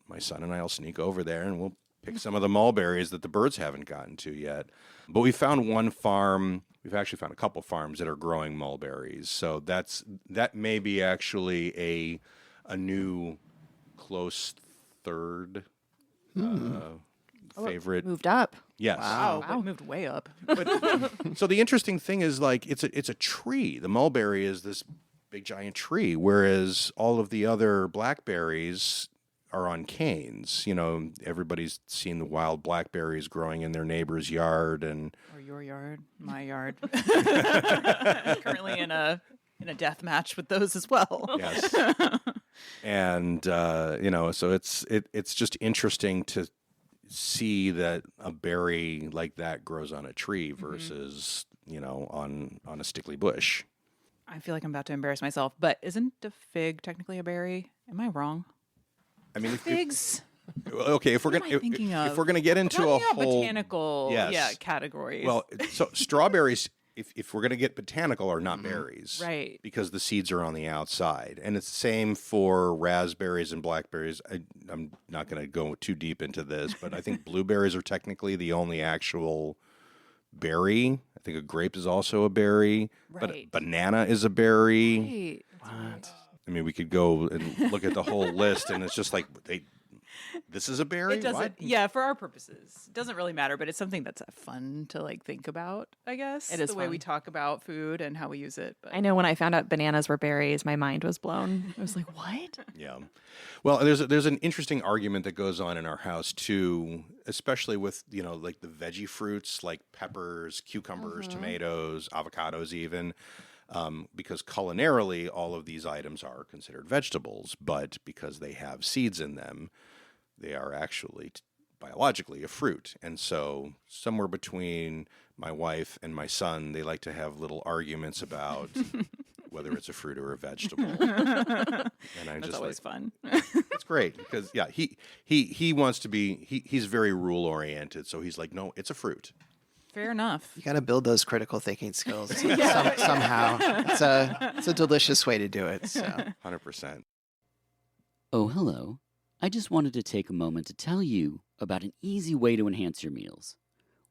[SPEAKER 4] my son and I will sneak over there, and we'll pick some of the mulberries that the birds haven't gotten to yet. But we found one farm. We've actually found a couple farms that are growing mulberries. So that may be actually a new close third favorite.
[SPEAKER 1] Moved up.
[SPEAKER 4] Yes.
[SPEAKER 2] Wow. It moved way up.
[SPEAKER 4] But, so the interesting thing is, like, it's a tree. The mulberry is this big giant tree, whereas all of the other blackberries are on canes. You know, everybody's seen the wild blackberries growing in their neighbor's yard, and
[SPEAKER 2] Or your yard, my yard. Currently in a death match with those as well.
[SPEAKER 4] yes, and so it's just interesting to see that a berry like that grows on a tree versus on a stickly bush.
[SPEAKER 2] I feel like I'm about to embarrass myself, but isn't a fig technically a berry? Am I wrong?
[SPEAKER 4] I mean,
[SPEAKER 2] Figs.
[SPEAKER 4] okay, if we're
[SPEAKER 2] What am I thinking
[SPEAKER 4] if
[SPEAKER 2] of?
[SPEAKER 4] we're gonna get into a whole
[SPEAKER 2] botanical
[SPEAKER 4] yes.
[SPEAKER 2] categories.
[SPEAKER 4] Well, so strawberries, if we're going to get botanical, are not berries.
[SPEAKER 2] Right.
[SPEAKER 4] Because the seeds are on the outside. And it's the same for raspberries and blackberries. I'm not going to go too deep into this, but I think blueberries are technically the only actual berry. I think a grape is also a berry.
[SPEAKER 2] Right.
[SPEAKER 4] But banana is a berry.
[SPEAKER 2] Right.
[SPEAKER 3] What?
[SPEAKER 4] I mean, we could go and look at the whole list, and it's just like, this is a berry?
[SPEAKER 2] It doesn't.
[SPEAKER 4] What?
[SPEAKER 2] Yeah, for our purposes, it doesn't really matter. But it's something that's fun to think about. I guess
[SPEAKER 1] It is
[SPEAKER 2] the way
[SPEAKER 1] fun.
[SPEAKER 2] we talk about food and how we use it. But
[SPEAKER 1] I know when I found out bananas were berries, my mind was blown. I was like, what?
[SPEAKER 4] Yeah. Well, there's an interesting argument that goes on in our house too, especially with, like the veggie fruits like peppers, cucumbers, tomatoes, avocados even, because culinarily all of these items are considered vegetables, but because they have seeds in them, they are actually biologically a fruit. And so somewhere between my wife and my son, they like to have little arguments about whether it's a fruit or a vegetable. And I'm
[SPEAKER 2] that's
[SPEAKER 4] just
[SPEAKER 2] always
[SPEAKER 4] like,
[SPEAKER 2] fun.
[SPEAKER 4] it's great because he wants to be he's very rule oriented, so he's like, no, it's a fruit.
[SPEAKER 2] Fair enough.
[SPEAKER 3] You got to build those critical thinking skills somehow. It's a delicious way to do it. So
[SPEAKER 4] 100%.
[SPEAKER 5] Oh, hello. I just wanted to take a moment to tell you about an easy way to enhance your meals.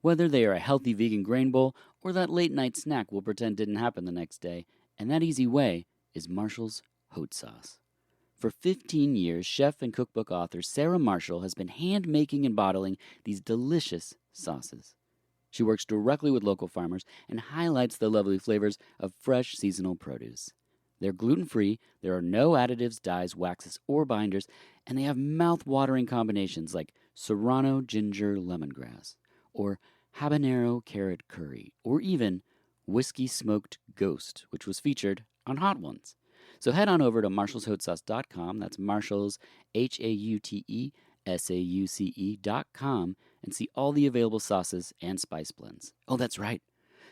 [SPEAKER 5] Whether they are a healthy vegan grain bowl or that late night snack we'll pretend didn't happen the next day, and that easy way is Marshall's Hot Sauce. For 15 years, chef and cookbook author Sarah Marshall has been hand-making and bottling these delicious sauces. She works directly with local farmers and highlights the lovely flavors of fresh seasonal produce. They're gluten-free, there are no additives, dyes, waxes, or binders, and they have mouth-watering combinations like serrano ginger lemongrass, or habanero carrot curry, or even whiskey smoked ghost, which was featured on Hot Ones. So head on over to marshallshotsauce.com, that's Marshall's, HAUTESAUCE.com, and see all the available sauces and spice blends. Oh, that's right.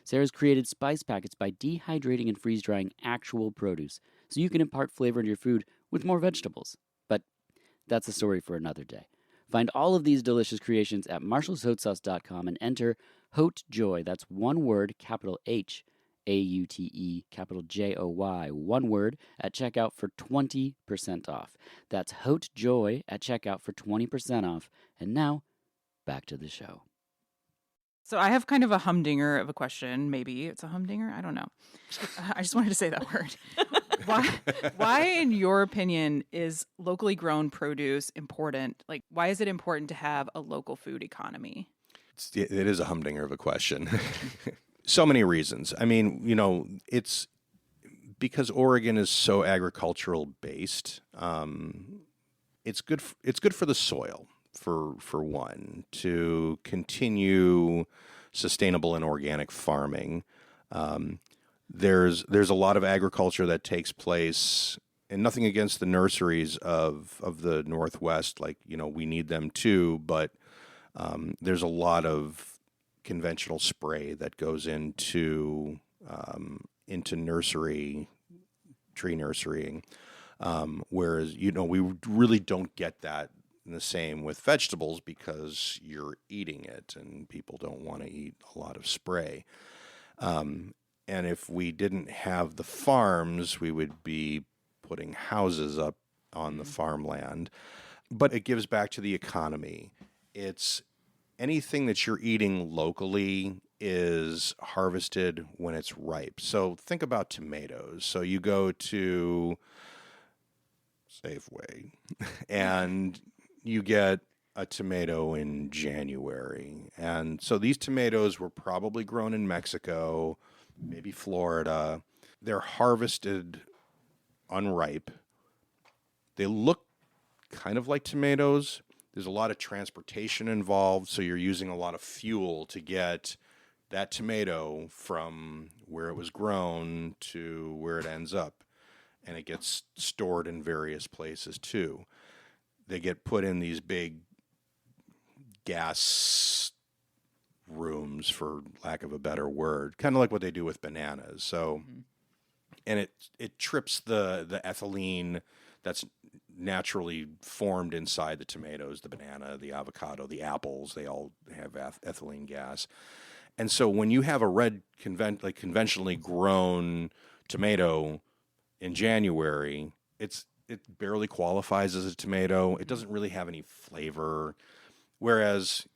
[SPEAKER 5] Sarah's created spice packets by dehydrating and freeze-drying actual produce, so you can impart flavor to your food with more vegetables. But that's a story for another day. Find all of these delicious creations at marshallshotsauce.com and enter HOTJOY, that's one word, capital H, AUTE, capital JOY, one word, at checkout for 20% off. That's HOTJOY at checkout for 20% off. And now, back to the show.
[SPEAKER 2] So I have kind of a humdinger of a question. Maybe it's a humdinger. I don't know. I just wanted to say that word. Why, in your opinion, is locally grown produce important? Why is it important to have a local food economy?
[SPEAKER 4] It is a humdinger of a question. So many reasons. I mean, it's because Oregon is so agricultural based. It's good. It's good for the soil. For one, to continue sustainable and organic farming. There's a lot of agriculture that takes place, and nothing against the nurseries of the Northwest. We need them too, but there's a lot of conventional spray that goes into tree nurserying, whereas we really don't get that. And the same with vegetables because you're eating it and people don't want to eat a lot of spray. And if we didn't have the farms, we would be putting houses up on the farmland. But it gives back to the economy. It's anything that you're eating locally is harvested when it's ripe. So think about tomatoes. So you go to Safeway and you get a tomato in January. And so these tomatoes were probably grown in Mexico, maybe Florida. They're harvested unripe. They look kind of like tomatoes. There's a lot of transportation involved, so you're using a lot of fuel to get that tomato from where it was grown to where it ends up. And it gets stored in various places too. They get put in these big gas rooms, for lack of a better word, kind of like what they do with bananas. So, and it trips the ethylene that's naturally formed inside the tomatoes, the banana, the avocado, the apples. They all have ethylene gas. And so when you have a red conventionally grown tomato in January, it barely qualifies as a tomato. It doesn't really have any flavor. Whereas,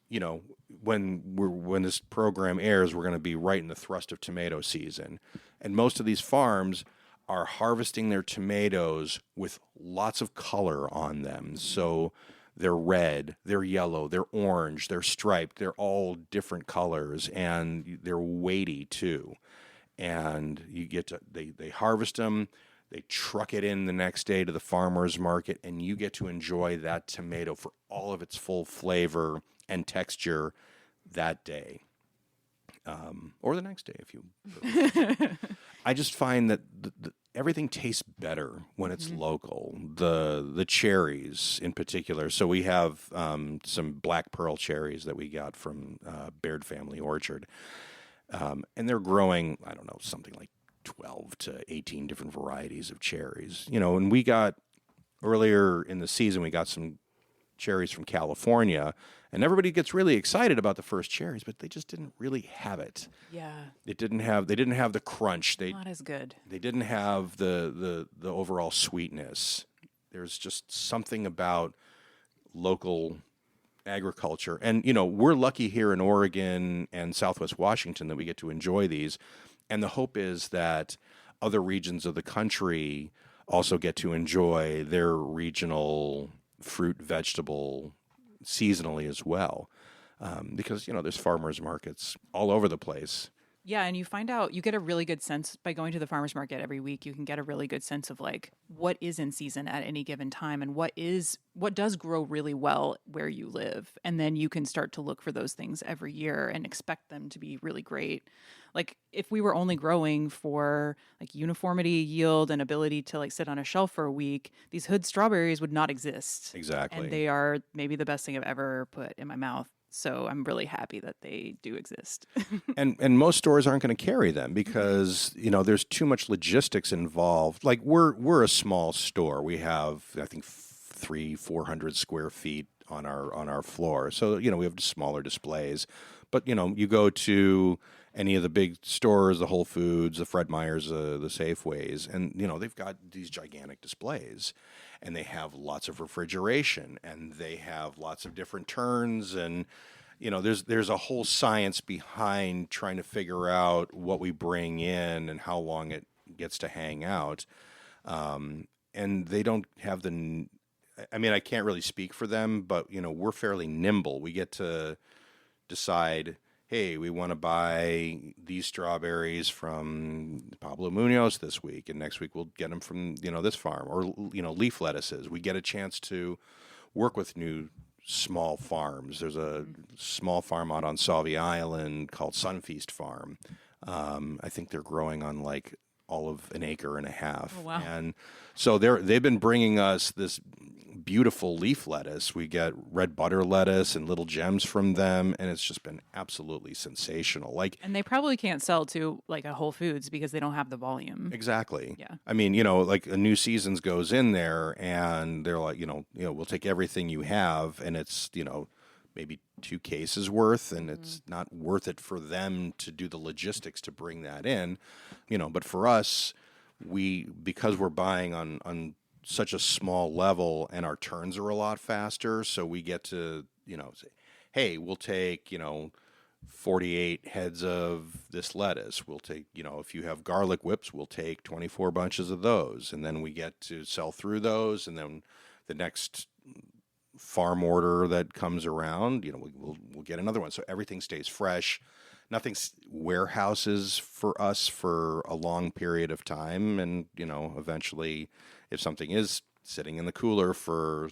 [SPEAKER 4] when this program airs, we're going to be right in the thrust of tomato season. And most of these farms are harvesting their tomatoes with lots of color on them. So they're red, they're yellow, they're orange, they're striped, they're all different colors, and they're weighty too. And you get to, they harvest them, they truck it in the next day to the farmer's market, and you get to enjoy that tomato for all of its full flavor and texture that day. Or the next day, if you. I just find that everything tastes better when it's local. The cherries, in particular. So we have some black pearl cherries that we got from Baird Family Orchard, and they're growing. I don't know, something like 12 to 18 different varieties of cherries. And we got earlier in the season, we got some cherries from California, and everybody gets really excited about the first cherries, but they just didn't really have it.
[SPEAKER 2] Yeah.
[SPEAKER 4] They didn't have the crunch.
[SPEAKER 2] Not as good.
[SPEAKER 4] They didn't have the overall sweetness. There's just something about local agriculture. And, we're lucky here in Oregon and Southwest Washington that we get to enjoy these. And the hope is that other regions of the country also get to enjoy their regional fruit, vegetable seasonally as well. Because, there's farmers markets all over the place.
[SPEAKER 2] Yeah, and you get a really good sense by going to the farmer's market every week. You can get a really good sense of like what is in season at any given time and what does grow really well where you live. And then you can start to look for those things every year and expect them to be really great. Like if we were only growing for like uniformity, yield, and ability to like sit on a shelf for a week, these hood strawberries would not exist.
[SPEAKER 4] Exactly.
[SPEAKER 2] And they are maybe the best thing I've ever put in my mouth. So I'm really happy that they do exist.
[SPEAKER 4] and most stores aren't going to carry them because, there's too much logistics involved. Like we're a small store. We have, I think, 400 square feet on our floor. So, we have smaller displays. But, you go to any of the big stores, the Whole Foods, the Fred Meyers, the Safeways, and, they've got these gigantic displays. And they have lots of refrigeration, and they have lots of different turns, and there's a whole science behind trying to figure out what we bring in and how long it gets to hang out. And they don't have I can't really speak for them, but we're fairly nimble. We get to decide, hey, we want to buy these strawberries from Pablo Munoz this week, and next week we'll get them from, this farm, or, leaf lettuces. We get a chance to work with new small farms. There's a small farm out on Sauvie Island called Sunfeast Farm. I think they're growing on like all of an acre and a half.
[SPEAKER 2] Oh, wow.
[SPEAKER 4] And so they've been bringing us this beautiful leaf lettuce. We get red butter lettuce and little gems from them, and it's just been absolutely sensational.
[SPEAKER 2] And they probably can't sell to like a Whole Foods because they don't have the volume.
[SPEAKER 4] Exactly.
[SPEAKER 2] Yeah.
[SPEAKER 4] Like a New Seasons goes in there and they're like, we'll take everything you have, and it's, maybe 2 cases worth, and it's not worth it for them to do the logistics to bring that in, but for us, because we're buying on such a small level and our turns are a lot faster, so we get to, say, hey, we'll take, 48 heads of this lettuce. We'll take, if you have garlic whips, we'll take 24 bunches of those, and then we get to sell through those, and then the next farm order that comes around, we'll get another one. So everything stays fresh. Nothing's warehouses for us for a long period of time. And, eventually if something is sitting in the cooler for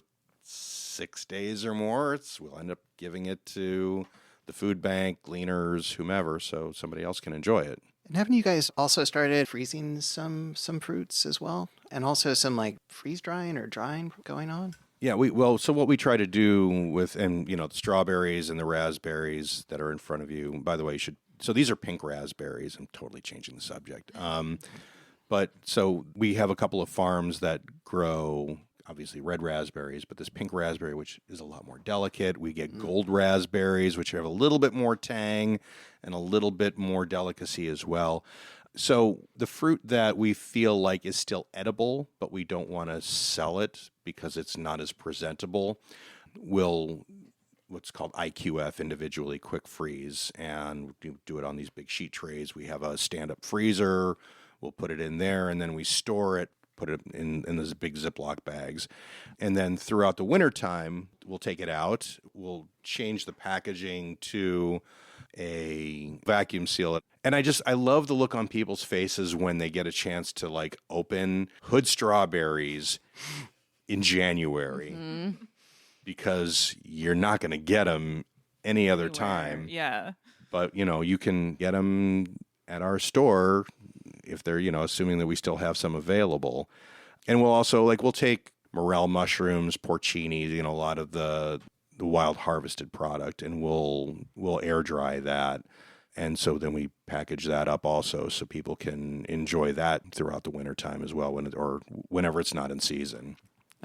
[SPEAKER 4] 6 days or more, we'll end up giving it to the food bank, gleaners, whomever, so somebody else can enjoy it.
[SPEAKER 3] And haven't you guys also started freezing some fruits as well? And also some like freeze drying or drying going on?
[SPEAKER 4] Yeah, so what we try to do with, and the strawberries and the raspberries that are in front of you, by the way, so these are pink raspberries. I'm totally changing the subject. But so we have a couple of farms that grow obviously red raspberries, but this pink raspberry, which is a lot more delicate. We get gold raspberries, which have a little bit more tang and a little bit more delicacy as well. So the fruit that we feel like is still edible, but we don't want to sell it because it's not as presentable, we'll what's called IQF, individually quick freeze, and do it on these big sheet trays. We have a stand-up freezer. We'll put it in there, and then we store it, put it in those big Ziploc bags. And then throughout the wintertime, we'll take it out. We'll change the packaging to a vacuum seal it. And I love the look on people's faces when they get a chance to like open hood strawberries in January, because you're not going to get them any other time.
[SPEAKER 2] Yeah.
[SPEAKER 4] But, you can get them at our store if they're, assuming that we still have some available. And we'll also, we'll take morel mushrooms, porcini, a lot of the wild harvested product, and we'll air dry that. And so then we package that up also so people can enjoy that throughout the wintertime as well, whenever it's not in season.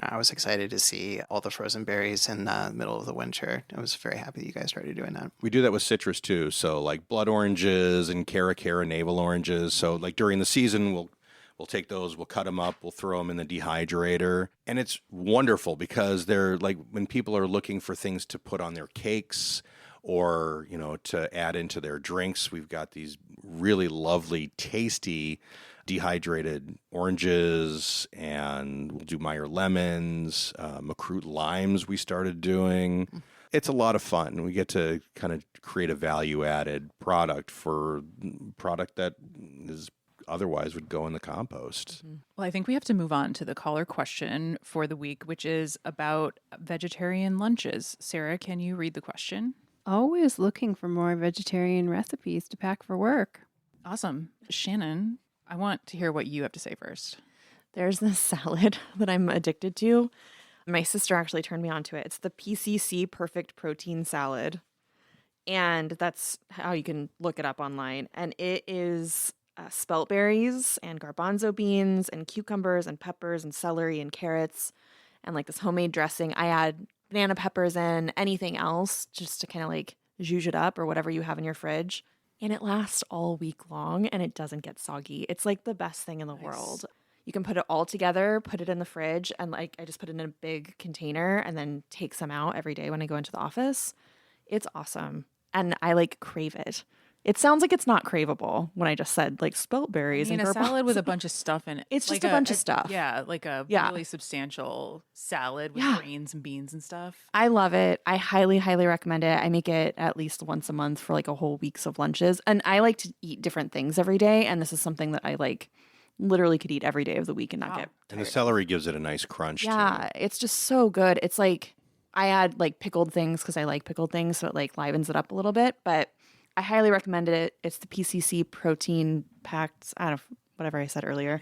[SPEAKER 3] I was excited to see all the frozen berries in the middle of the winter. I was very happy that you guys started doing that.
[SPEAKER 4] We do that with citrus too. So like blood oranges and Cara navel oranges. So like during the season, we'll take those, we'll cut them up, we'll throw them in the dehydrator. And it's wonderful because they're like, when people are looking for things to put on their cakes or, to add into their drinks, we've got these really lovely, tasty dehydrated oranges, and we'll do Meyer lemons, Macroot limes we started doing. It's a lot of fun. We get to kind of create a value-added product for product that is otherwise would go in the compost.
[SPEAKER 2] Well, I think we have to move on to the caller question for the week, which is about vegetarian lunches. Sarah, can you read the question?
[SPEAKER 6] Always looking for more vegetarian recipes to pack for work.
[SPEAKER 2] Awesome. Shannon, I want to hear what you have to say first.
[SPEAKER 1] There's this salad that I'm addicted to. My sister actually turned me on to it. It's the PCC Perfect Protein Salad. And that's how you can look it up online. And it is spelt berries and garbanzo beans and cucumbers and peppers and celery and carrots and like this homemade dressing. I add banana peppers in, anything else just to kind of like zhuzh it up or whatever you have in your fridge. And it lasts all week long and it doesn't get soggy. It's like the best thing in the world. You can put it all together, put it in the fridge, and like I just put it in a big container and then take some out every day when I go into the office. It's awesome. And I like crave it. It sounds like it's not craveable when I just said like spelt berries and
[SPEAKER 2] a salad with a bunch of stuff in it.
[SPEAKER 1] It's just a bunch of stuff.
[SPEAKER 2] Yeah, like a really substantial salad with grains and beans and stuff.
[SPEAKER 1] I love it. I highly, highly recommend it. I make it at least once a month for like a whole week's of lunches. And I like to eat different things every day. And this is something that I like literally could eat every day of the week and not get tired.
[SPEAKER 4] And the celery gives it a nice crunch too.
[SPEAKER 1] Yeah, it's just so good. It's like I add like pickled things because I like pickled things. So it like livens it up a little bit. But I highly recommend it. It's the PCC protein packed, I don't know, whatever I said earlier.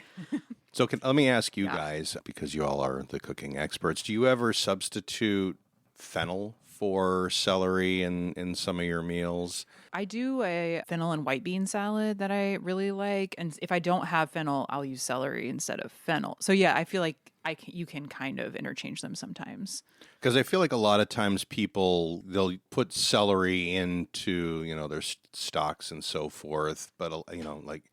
[SPEAKER 4] So let me ask you guys, because you all are the cooking experts, do you ever substitute fennel for celery in some of your meals?
[SPEAKER 2] I do a fennel and white bean salad that I really like. And if I don't have fennel, I'll use celery instead of fennel. So yeah, I feel like you can kind of interchange them sometimes.
[SPEAKER 4] Because I feel like a lot of times they'll put celery into, their stocks and so forth. But, like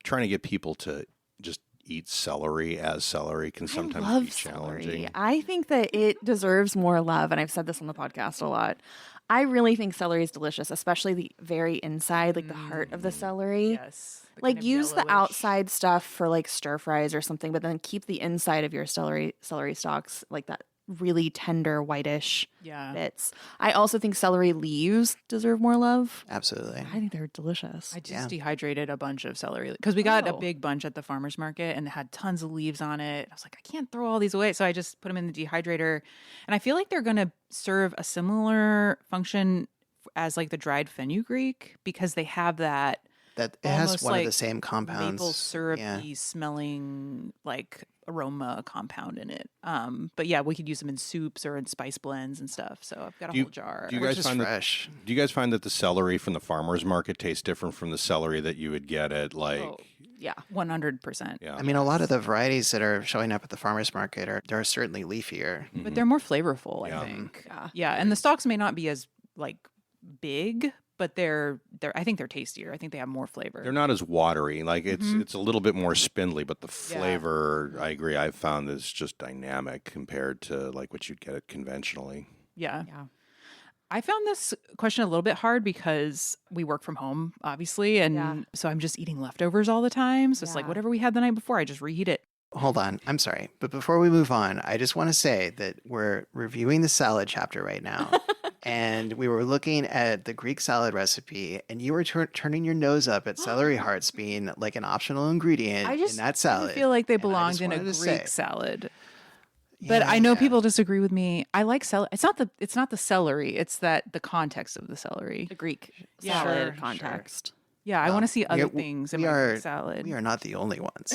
[SPEAKER 4] trying to get people to just eat celery as celery can sometimes be challenging.
[SPEAKER 1] Celery. I think that it deserves more love. And I've said this on the podcast a lot. I really think celery is delicious, especially the very inside, like the heart of the celery.
[SPEAKER 2] Yes.
[SPEAKER 1] Like use the outside stuff for like stir fries or something, but then keep the inside of your celery stalks, like that really tender, whitish
[SPEAKER 2] Yeah.
[SPEAKER 1] bits. I also think celery leaves deserve more love.
[SPEAKER 3] Absolutely.
[SPEAKER 1] I think they're delicious.
[SPEAKER 2] I just dehydrated a bunch of celery because we got a
[SPEAKER 1] Oh.
[SPEAKER 2] big bunch at the farmer's market and it had tons of leaves on it. I was like, I can't throw all these away. So I just put them in the dehydrator. And I feel like they're going to serve a similar function as like the dried fenugreek because they have that
[SPEAKER 3] That it has
[SPEAKER 2] almost
[SPEAKER 3] one of the
[SPEAKER 2] like
[SPEAKER 3] same compounds.
[SPEAKER 2] maple syrupy
[SPEAKER 3] Yeah.
[SPEAKER 2] smelling like aroma compound in it. But yeah, we could use them in soups or in spice blends and stuff. So I've got a whole jar.
[SPEAKER 4] Do you
[SPEAKER 3] Or
[SPEAKER 4] guys
[SPEAKER 3] just
[SPEAKER 4] find
[SPEAKER 3] fresh.
[SPEAKER 4] do you guys find that the celery from the farmer's market tastes different from the celery that you would get at like?
[SPEAKER 1] Oh, yeah.
[SPEAKER 2] 100%.
[SPEAKER 4] Yeah.
[SPEAKER 3] I mean, a lot of the varieties that are showing up at the farmer's market they're certainly leafier.
[SPEAKER 4] Mm-hmm.
[SPEAKER 2] But they're more flavorful,
[SPEAKER 4] Yeah.
[SPEAKER 2] I think.
[SPEAKER 1] Yeah.
[SPEAKER 2] Yeah, and the stalks may not be as like big, but they're I think they're tastier. I think they have more flavor.
[SPEAKER 4] They're not as watery. Like it's a little bit more spindly, but the
[SPEAKER 2] Yeah.
[SPEAKER 4] flavor, I agree, I've found is just dynamic compared to like what you'd get it conventionally.
[SPEAKER 2] Yeah.
[SPEAKER 1] Yeah.
[SPEAKER 2] I found this question a little bit hard because we work from home, obviously, and
[SPEAKER 1] Yeah.
[SPEAKER 2] so I'm just eating leftovers all the time. So it's like
[SPEAKER 1] Yeah.
[SPEAKER 2] whatever we had the night before, I just reheat it.
[SPEAKER 3] Hold on. I'm sorry. But before we move on, I just want to say that we're reviewing the salad chapter right now. And we were looking at the Greek salad recipe, and you were turning your nose up at celery hearts being like an optional ingredient
[SPEAKER 2] I just
[SPEAKER 3] in that
[SPEAKER 2] didn't
[SPEAKER 3] salad.
[SPEAKER 2] feel like they
[SPEAKER 3] And I
[SPEAKER 2] belonged
[SPEAKER 3] just
[SPEAKER 2] in a
[SPEAKER 3] wanted to
[SPEAKER 2] Greek
[SPEAKER 3] say-
[SPEAKER 2] salad. But I know people disagree with me. I like celery. It's not the celery. It's that the context of the celery.
[SPEAKER 1] The Greek
[SPEAKER 2] Yeah,
[SPEAKER 1] salad
[SPEAKER 2] sure,
[SPEAKER 1] context.
[SPEAKER 2] Yeah, I want to see other things in
[SPEAKER 3] we
[SPEAKER 2] my
[SPEAKER 3] are-
[SPEAKER 2] Greek salad.
[SPEAKER 3] We are not the only ones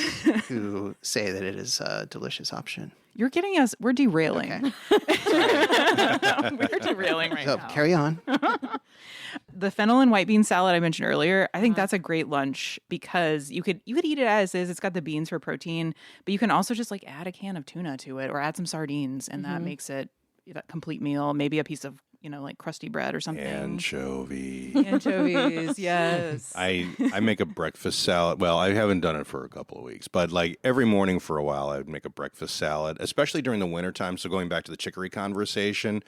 [SPEAKER 3] who say that it is a delicious option.
[SPEAKER 2] You're getting us. We're derailing.
[SPEAKER 3] Okay.
[SPEAKER 2] We're derailing right
[SPEAKER 3] So
[SPEAKER 2] now.
[SPEAKER 3] carry on.
[SPEAKER 2] The fennel and white bean salad I mentioned earlier, I think that's a great lunch because you could eat it as is. It's got the beans for protein, but you can also just like add a can of tuna to it or add some sardines, and that makes it that complete meal. Maybe a piece of like crusty bread or something.
[SPEAKER 4] Anchovy.
[SPEAKER 2] Anchovies, yes.
[SPEAKER 4] I make a breakfast salad. Well, I haven't done it for a couple of weeks, but like every morning for a while, I would make a breakfast salad, especially during the wintertime. So going back to the chicory conversation,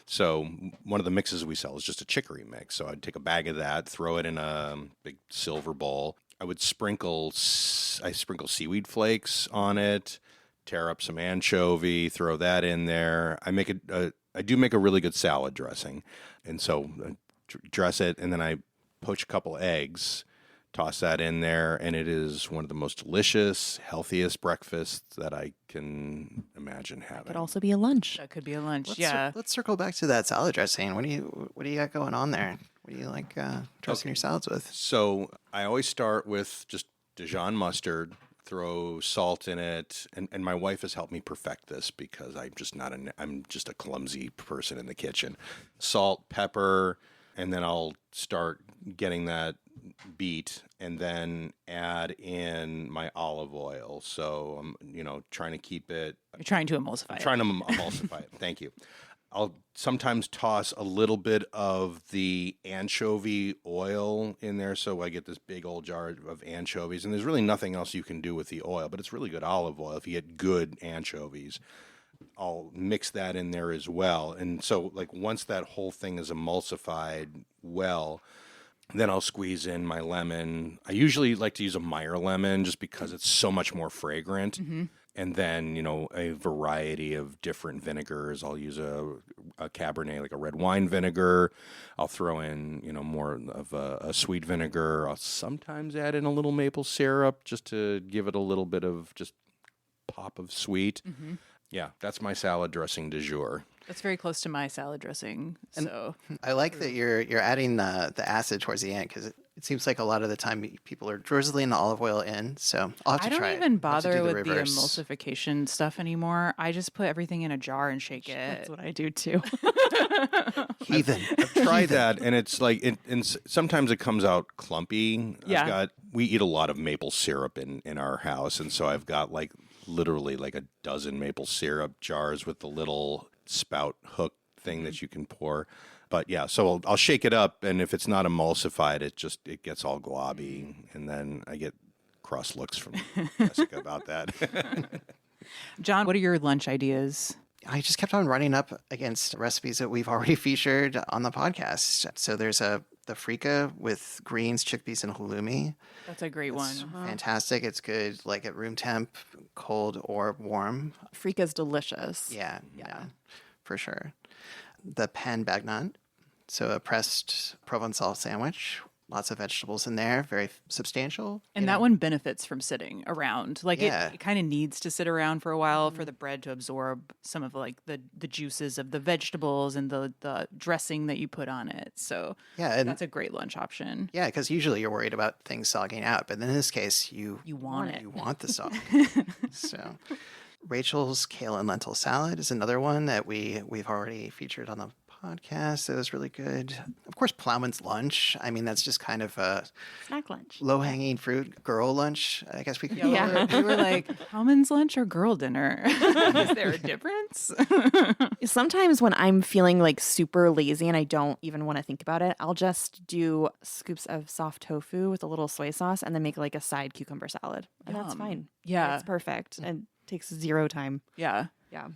[SPEAKER 4] so one of the mixes we sell is just a chicory mix. So I'd take a bag of that, throw it in a big silver bowl. I would sprinkle seaweed flakes on it, tear up some anchovy, throw that in there. I do make a really good salad dressing. And so I dress it, and then I poach a couple eggs, toss that in there, and it is one of the most delicious, healthiest breakfasts that I can imagine having.
[SPEAKER 1] Could also be a lunch.
[SPEAKER 2] That could be a lunch.
[SPEAKER 3] Let's let's circle back to that salad dressing. What do you got going on there? What do you like dressing your salads with?
[SPEAKER 4] So I always start with just Dijon mustard, throw salt in it, and my wife has helped me perfect this because I'm just a clumsy person in the kitchen. Salt, pepper, and then I'll start getting that beat and then add in my olive oil. So I'm trying to keep it.
[SPEAKER 2] You're trying to emulsify it.
[SPEAKER 4] Trying to emulsify it. Thank you. I'll sometimes toss a little bit of the anchovy oil in there, so I get this big old jar of anchovies. And there's really nothing else you can do with the oil, but it's really good olive oil if you get good anchovies. I'll mix that in there as well. And so, like, once that whole thing is emulsified well, then I'll squeeze in my lemon. I usually like to use a Meyer lemon just because it's so much more fragrant.
[SPEAKER 2] Mm-hmm.
[SPEAKER 4] And then, a variety of different vinegars. I'll use a Cabernet, like a red wine vinegar. I'll throw in, more of a sweet vinegar. I'll sometimes add in a little maple syrup just to give it a little bit of just pop of sweet.
[SPEAKER 2] Mm-hmm.
[SPEAKER 4] Yeah, that's my salad dressing du jour.
[SPEAKER 2] That's very close to my salad dressing. So
[SPEAKER 3] I like that you're adding the acid towards the end because it seems like a lot of the time people are drizzling the olive oil in. So I'll have to
[SPEAKER 2] I don't
[SPEAKER 3] try
[SPEAKER 2] even
[SPEAKER 3] it. I'll have to do
[SPEAKER 2] bother with the
[SPEAKER 3] reverse.
[SPEAKER 2] emulsification stuff anymore. I just put everything in a jar and shake it.
[SPEAKER 1] That's what I do too.
[SPEAKER 3] Heathen.
[SPEAKER 4] I've tried that, and it's like, sometimes it comes out clumpy.
[SPEAKER 2] Yeah.
[SPEAKER 4] We eat a lot of maple syrup in our house, and so I've got literally a dozen maple syrup jars with the little spout hook thing that you can pour. But yeah, so I'll shake it up, and if it's not emulsified, it gets all globby, and then I get cross looks from Jessica about that.
[SPEAKER 2] John, what are your lunch ideas?
[SPEAKER 3] I just kept on running up against recipes that we've already featured on the podcast. So there's a the Freekeh with greens, chickpeas, and halloumi.
[SPEAKER 2] That's a great
[SPEAKER 3] It's
[SPEAKER 2] one.
[SPEAKER 3] fantastic. It's good like at room temp, cold or warm.
[SPEAKER 1] Freekeh is delicious.
[SPEAKER 3] Yeah, for sure. The pan bagnat, so a pressed Provençal sandwich. Lots of vegetables in there, very substantial.
[SPEAKER 2] And that one benefits from sitting around. Like
[SPEAKER 3] Yeah.
[SPEAKER 2] it kind of needs to sit around for a while for the bread to absorb some of like the juices of the vegetables and the dressing that you put on it. So
[SPEAKER 3] Yeah, and
[SPEAKER 2] that's a great lunch option.
[SPEAKER 3] yeah, because usually you're worried about things sogging out, but in this case, you
[SPEAKER 2] want it.
[SPEAKER 3] You want the sog. So, Rachel's kale and lentil salad is another one that we've already featured on the podcast. It was really good. Of course, Plowman's lunch. I mean, that's just kind of a
[SPEAKER 1] Snack lunch.
[SPEAKER 3] low-hanging fruit girl lunch, I guess we could call
[SPEAKER 2] Yeah,
[SPEAKER 3] it.
[SPEAKER 2] we were like, Hellman's lunch or girl dinner? Is there a difference?
[SPEAKER 1] Sometimes when I'm feeling like super lazy and I don't even want to think about it, I'll just do scoops of soft tofu with a little soy sauce and then make like a side cucumber salad. And that's
[SPEAKER 2] Yum.
[SPEAKER 1] fine.
[SPEAKER 2] Yeah.
[SPEAKER 1] It's perfect and takes 0 time.
[SPEAKER 2] Yeah.
[SPEAKER 1] Yeah.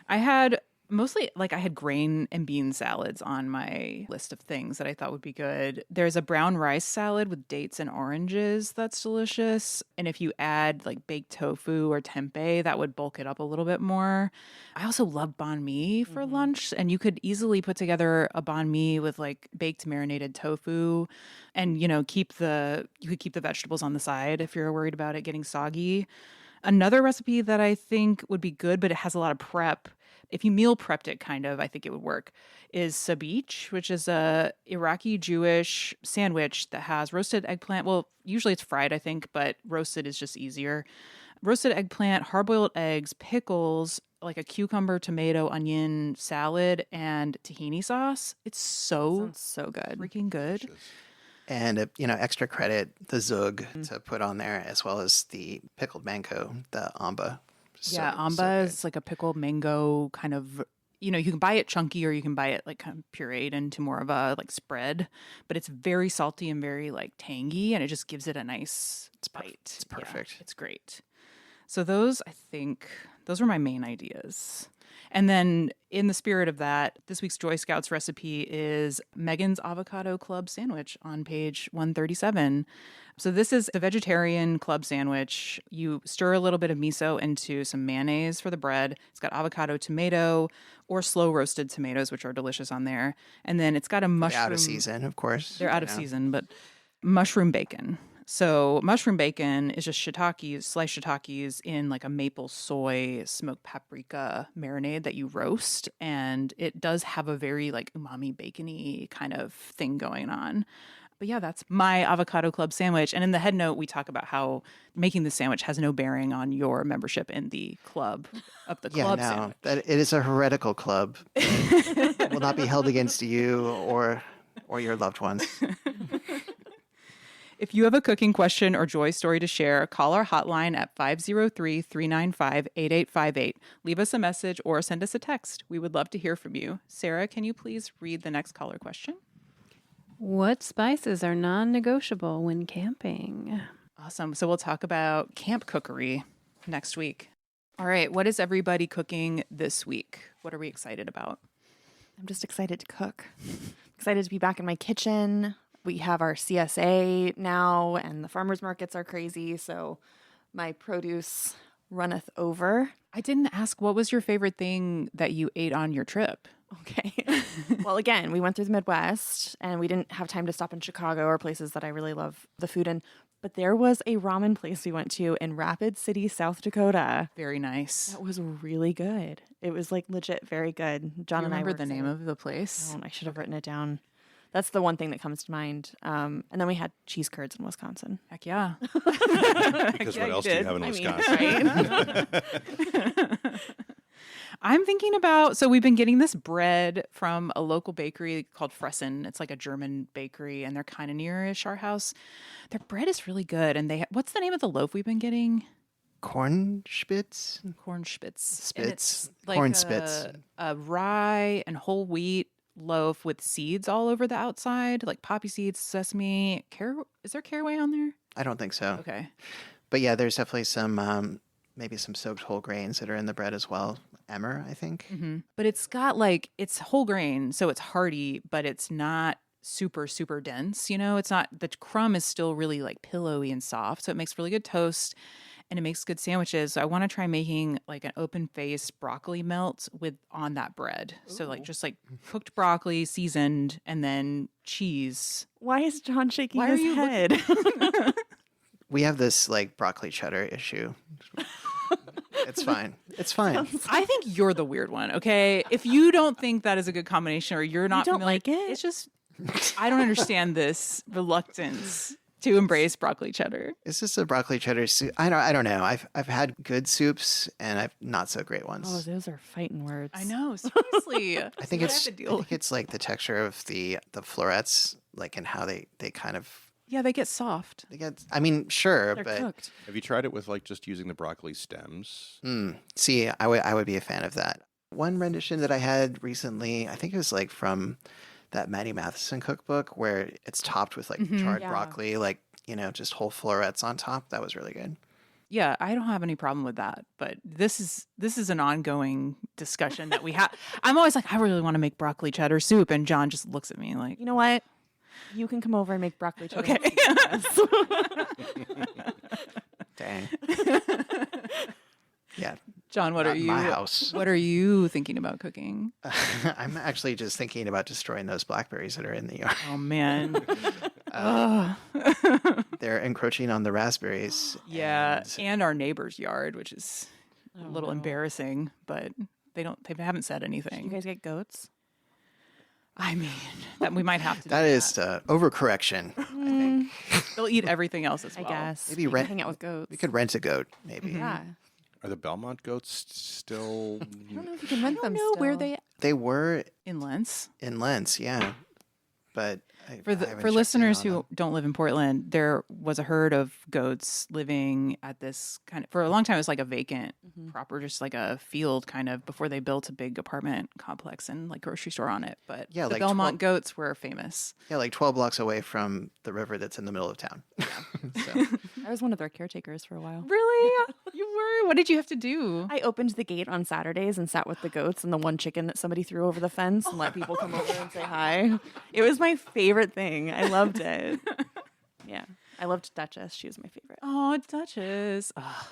[SPEAKER 2] I had mostly like I had grain and bean salads on my list of things that I thought would be good. There's a brown rice salad with dates and oranges that's delicious. And if you add like baked tofu or tempeh, that would bulk it up a little bit more. I also love banh mi for lunch, and you could easily put together a banh mi with like baked marinated tofu and you could keep the vegetables on the side if you're worried about it getting soggy. Another recipe that I think would be good, but it has a lot of prep. If you meal prepped it, kind of, I think it would work, is Sabich, which is a Iraqi Jewish sandwich that has roasted eggplant. Well, usually it's fried, I think, but roasted is just easier. Roasted eggplant, hard-boiled eggs, pickles, like a cucumber, tomato, onion salad, and tahini sauce. It's so
[SPEAKER 1] Sounds so good.
[SPEAKER 2] freaking good.
[SPEAKER 3] And extra credit the zug to put on there, as well as the pickled mango, the amba.
[SPEAKER 2] Yeah, amba is like a pickled mango kind of, you can buy it chunky or you can buy it like kind of pureed into more of a like spread, but it's very salty and very like tangy, and it just gives it a nice bite.
[SPEAKER 3] It's perfect.
[SPEAKER 2] Yeah, it's great. So those were my main ideas. And then in the spirit of that, this week's Joy Scouts recipe is Megan's Avocado Club sandwich on page 137. So this is a vegetarian club sandwich. You stir a little bit of miso into some mayonnaise for the bread. It's got avocado, tomato, or slow roasted tomatoes, which are delicious on there. And then it's got a mushroom.
[SPEAKER 3] They're out of season, of course.
[SPEAKER 2] They're out of season, but mushroom bacon. So mushroom bacon is just shiitakes, sliced shiitakes in like a maple soy smoked paprika marinade that you roast. And it does have a very like umami bacony kind of thing going on. But yeah, that's my Avocado Club sandwich. And in the head note, we talk about how making the sandwich has no bearing on your membership in the club of the club sandwich.
[SPEAKER 3] That it is a heretical club. It will not be held against you or your loved ones.
[SPEAKER 2] If you have a cooking question or joy story to share, call our hotline at 503-395-8858. Leave us a message or send us a text. We would love to hear from you. Sarah, can you please read the next caller question?
[SPEAKER 6] What spices are non-negotiable when camping?
[SPEAKER 2] Awesome. So we'll talk about camp cookery next week. All right. What is everybody cooking this week? What are we excited about?
[SPEAKER 1] I'm just excited to cook. Excited to be back in my kitchen. We have our CSA now, and the farmers markets are crazy, so my produce runneth over.
[SPEAKER 2] I didn't ask, what was your favorite thing that you ate on your trip?
[SPEAKER 1] Okay. Well, again, we went through the Midwest, and we didn't have time to stop in Chicago or places that I really love the food in. But there was a ramen place we went to in Rapid City, South Dakota.
[SPEAKER 2] Very nice.
[SPEAKER 1] That was really good. It was like legit very good. John
[SPEAKER 2] Do you
[SPEAKER 1] and I
[SPEAKER 2] remember
[SPEAKER 1] were
[SPEAKER 2] the name
[SPEAKER 1] excited.
[SPEAKER 2] of the place?
[SPEAKER 1] I should have written it down. That's the one thing that comes to mind. And then we had cheese curds in Wisconsin.
[SPEAKER 2] Heck yeah.
[SPEAKER 4] Because
[SPEAKER 2] Yeah,
[SPEAKER 4] what
[SPEAKER 2] you
[SPEAKER 4] else do you
[SPEAKER 2] did.
[SPEAKER 4] have in
[SPEAKER 1] I mean,
[SPEAKER 4] Wisconsin?
[SPEAKER 1] right?
[SPEAKER 2] I'm thinking about, so we've been getting this bread from a local bakery called Fressen. It's like a German bakery, and they're kind of near-ish our house. Their bread is really good. And what's the name of the loaf we've been getting?
[SPEAKER 3] Cornspitz?
[SPEAKER 2] Cornspitz. And it's
[SPEAKER 3] Spitz.
[SPEAKER 2] like
[SPEAKER 3] Corn spitz.
[SPEAKER 2] a rye and whole wheat loaf with seeds all over the outside, like poppy seeds, sesame. Is there caraway on there?
[SPEAKER 3] I don't think so.
[SPEAKER 2] Okay.
[SPEAKER 3] But yeah, there's definitely some, maybe some soaked whole grains that are in the bread as well. Emmer, I think.
[SPEAKER 2] Mm-hmm. But it's got it's whole grain, so it's hearty, but it's not super, super dense. It's not, the crumb is still really like pillowy and soft. So it makes really good toast and it makes good sandwiches. So I want to try making like an open faced broccoli melt on that bread. So like just like cooked broccoli, seasoned, and then cheese.
[SPEAKER 1] Why is John shaking
[SPEAKER 2] Why are
[SPEAKER 1] his
[SPEAKER 2] you
[SPEAKER 1] head?
[SPEAKER 3] We have this like broccoli cheddar issue. It's fine. It's fine.
[SPEAKER 2] I think you're the weird one, okay? If you don't think that is a good combination or you're not
[SPEAKER 1] don't
[SPEAKER 2] familiar,
[SPEAKER 1] like it?
[SPEAKER 2] it's just, I don't understand this reluctance to embrace broccoli cheddar.
[SPEAKER 3] Is this a broccoli cheddar soup? I don't know. I've had good soups and I've not so great ones.
[SPEAKER 1] Oh, those are fighting words.
[SPEAKER 2] I know, seriously.
[SPEAKER 3] I think
[SPEAKER 2] What I have to deal with.
[SPEAKER 3] it's like the texture of the florets, like, and how they kind of
[SPEAKER 2] Yeah, they get soft.
[SPEAKER 3] they get. I mean, sure,
[SPEAKER 1] They're
[SPEAKER 3] but
[SPEAKER 1] cooked.
[SPEAKER 4] Have you tried it with like just using the broccoli stems?
[SPEAKER 3] see, I would be a fan of that. One rendition that I had recently, I think it was like from that Maddie Matheson cookbook, where it's topped with like charred
[SPEAKER 1] Yeah.
[SPEAKER 3] broccoli, like just whole florets on top. That was really good.
[SPEAKER 2] Yeah, I don't have any problem with that, but this is an ongoing discussion that we have. I'm always like, I really want to make broccoli cheddar soup, and John just looks at me like,
[SPEAKER 1] You know what? You can come over and make broccoli cheddar.
[SPEAKER 2] okay.
[SPEAKER 3] Dang. Yeah.
[SPEAKER 2] John, what
[SPEAKER 3] Not
[SPEAKER 2] are
[SPEAKER 3] in
[SPEAKER 2] you?
[SPEAKER 3] my house.
[SPEAKER 2] What are you thinking about cooking?
[SPEAKER 3] I'm actually just thinking about destroying those blackberries that are in the yard.
[SPEAKER 2] Oh man.
[SPEAKER 3] They're encroaching on the raspberries.
[SPEAKER 2] Yeah,
[SPEAKER 3] and-
[SPEAKER 2] and our neighbor's yard, which is a little
[SPEAKER 1] no.
[SPEAKER 2] embarrassing, but they haven't said anything.
[SPEAKER 1] You guys get goats?
[SPEAKER 2] I mean, that we might have to do
[SPEAKER 3] That is overcorrection. I think
[SPEAKER 2] They'll eat everything else as
[SPEAKER 1] I
[SPEAKER 2] well.
[SPEAKER 1] guess.
[SPEAKER 3] Maybe
[SPEAKER 1] We could
[SPEAKER 3] rent-
[SPEAKER 1] hang out with goats.
[SPEAKER 3] we could rent a goat, maybe.
[SPEAKER 1] Yeah.
[SPEAKER 4] Are the Belmont goats still?
[SPEAKER 1] I don't know if you can rent them.
[SPEAKER 2] know where
[SPEAKER 1] still.
[SPEAKER 3] They were
[SPEAKER 2] In Lentz.
[SPEAKER 3] in Lentz, yeah, but
[SPEAKER 2] For
[SPEAKER 3] I haven't checked
[SPEAKER 2] for
[SPEAKER 3] in
[SPEAKER 2] listeners
[SPEAKER 3] on
[SPEAKER 2] who
[SPEAKER 3] them.
[SPEAKER 2] don't live in Portland, there was a herd of goats living at this kind of, for a long time it was like a vacant proper, just like a field kind of, before they built a big apartment complex and like grocery store on it. But
[SPEAKER 3] Yeah,
[SPEAKER 2] the
[SPEAKER 3] like
[SPEAKER 2] Belmont goats were famous.
[SPEAKER 3] Yeah, like 12 blocks away from the river that's in the middle of town. So,
[SPEAKER 1] I was one of their caretakers for a while.
[SPEAKER 2] Really? You were? What did you have to do?
[SPEAKER 1] I opened the gate on Saturdays and sat with the goats and the one chicken that somebody threw over the fence and let people come over and say hi. It was my favorite thing. I loved it. Yeah. I loved Duchess. She was my favorite.
[SPEAKER 2] Oh, Duchess. Oh,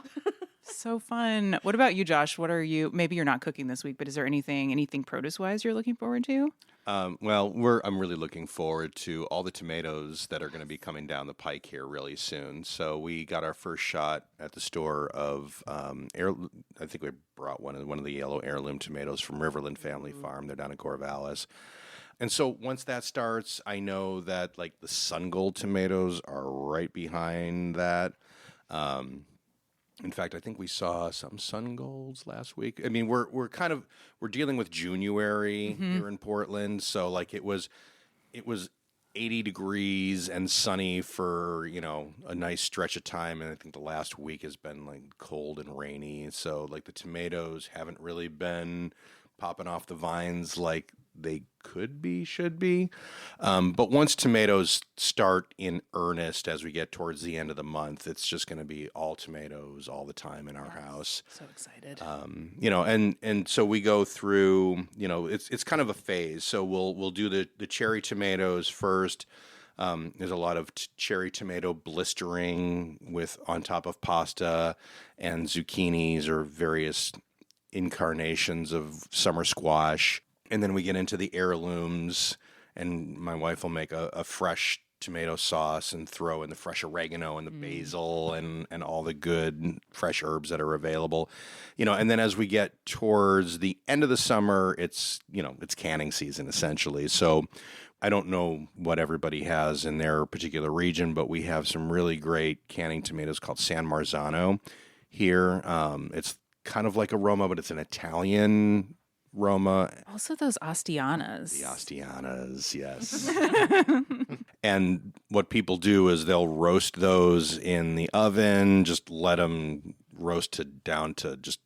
[SPEAKER 2] so fun. What about you, Josh? What are you, maybe you're not cooking this week, but is there anything produce-wise you're looking forward to?
[SPEAKER 4] Well, I'm really looking forward to all the tomatoes that are going to be coming down the pike here really soon. So we got our first shot at the store of I think we brought one of the yellow heirloom tomatoes from Riverland Family Farm. They're down in Corvallis. And so once that starts, I know that like the sun gold tomatoes are right behind that. In fact, I think we saw some sun golds last week. I mean, we're dealing with January here in Portland, so like it was 80 degrees and sunny for a nice stretch of time, and I think the last week has been like cold and rainy. So like the tomatoes haven't really been popping off the vines like they should be. But once tomatoes start in earnest as we get towards the end of the month, it's just going to be all tomatoes all the time in our house.
[SPEAKER 2] So excited.
[SPEAKER 4] And so we go through, it's kind of a phase. So we'll do the cherry tomatoes first. There's a lot of cherry tomato blistering on top of pasta, and zucchinis or various incarnations of summer squash. And then we get into the heirlooms, and my wife will make a fresh tomato sauce and throw in the fresh oregano and the basil and all the good fresh herbs that are available. And then as we get towards the end of the summer, it's canning season essentially. So I don't know what everybody has in their particular region, but we have some really great canning tomatoes called San Marzano here. It's kind of like a Roma, but it's an Italian Roma.
[SPEAKER 2] Also those Astianas.
[SPEAKER 4] The Astianas, yes. And what people do is they'll roast those in the oven, just let them roast down to just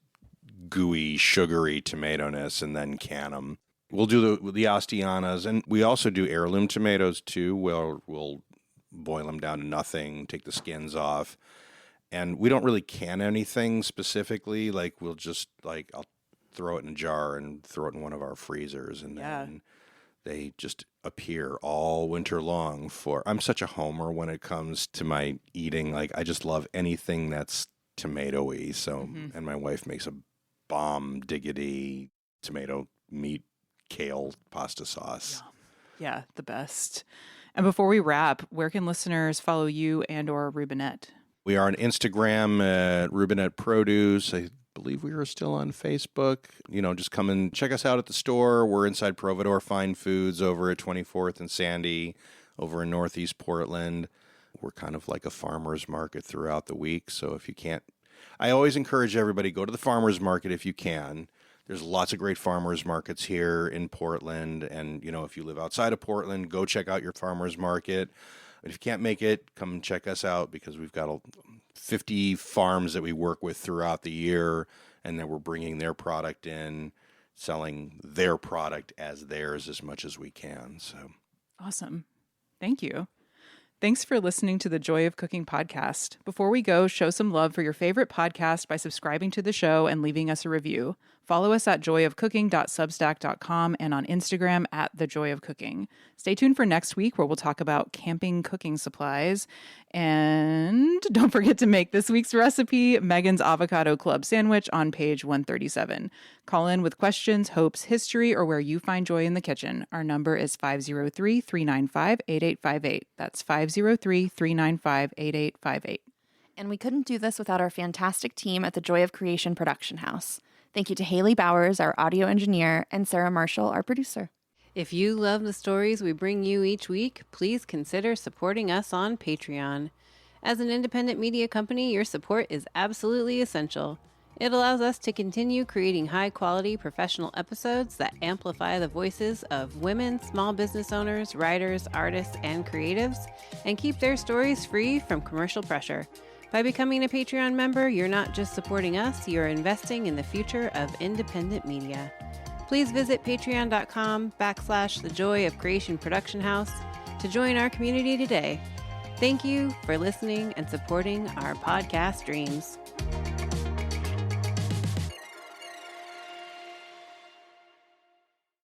[SPEAKER 4] gooey, sugary tomato-ness, and then can them. We'll do the Astianas, and we also do heirloom tomatoes too, where we'll boil them down to nothing, take the skins off. And we don't really can anything specifically. Like we'll just I'll throw it in a jar and throw it in one of our freezers, and then They just appear all winter long I'm such a homer when it comes to my eating. Like, I just love anything that's tomato-y. So, and my wife makes a bomb diggity tomato meat kale pasta sauce.
[SPEAKER 2] Yeah, the best. And before we wrap, where can listeners follow you and or Rubinette?
[SPEAKER 4] We are on Instagram at Rubinette Produce. I believe we are still on Facebook. Just come and check us out at the store. We're inside Providore Fine Foods over at 24th and Sandy over in Northeast Portland. We're kind of like a farmer's market throughout the week. So if you can't, I always encourage everybody, go to the farmer's market if you can. There's lots of great farmers markets here in Portland. And, if you live outside of Portland, go check out your farmer's market. But if you can't make it, come check us out because we've got 50 farms that we work with throughout the year, and then we're bringing their product in, selling their product as theirs as much as we can. So
[SPEAKER 2] awesome. Thank you. Thanks for listening to the Joy of Cooking podcast. Before we go, show some love for your favorite podcast by subscribing to the show and leaving us a review. Follow us at joyofcooking.substack.com and on Instagram at thejoyofcooking. Stay tuned for next week where we'll talk about camping cooking supplies. And don't forget to make this week's recipe, Megan's Avocado Club Sandwich on page 137. Call in with questions, hopes, history, or where you find joy in the kitchen. Our number is 503-395-8858. That's 503-395-8858.
[SPEAKER 1] And we couldn't do this without our fantastic team at the Joy of Creation production house. Thank you to Haley Bowers, our audio engineer, and Sarah Marshall, our producer.
[SPEAKER 6] If you love the stories we bring you each week, please consider supporting us on Patreon. As an independent media company, your support is absolutely essential. It allows us to continue creating high-quality professional episodes that amplify the voices of women, small business owners, writers, artists, and creatives, and keep their stories free from commercial pressure. By becoming a Patreon member, you're not just supporting us, you're investing in the future of independent media. Please visit patreon.com/The Joy of Creation Production House to join our community today. Thank you for listening and supporting our podcast dreams.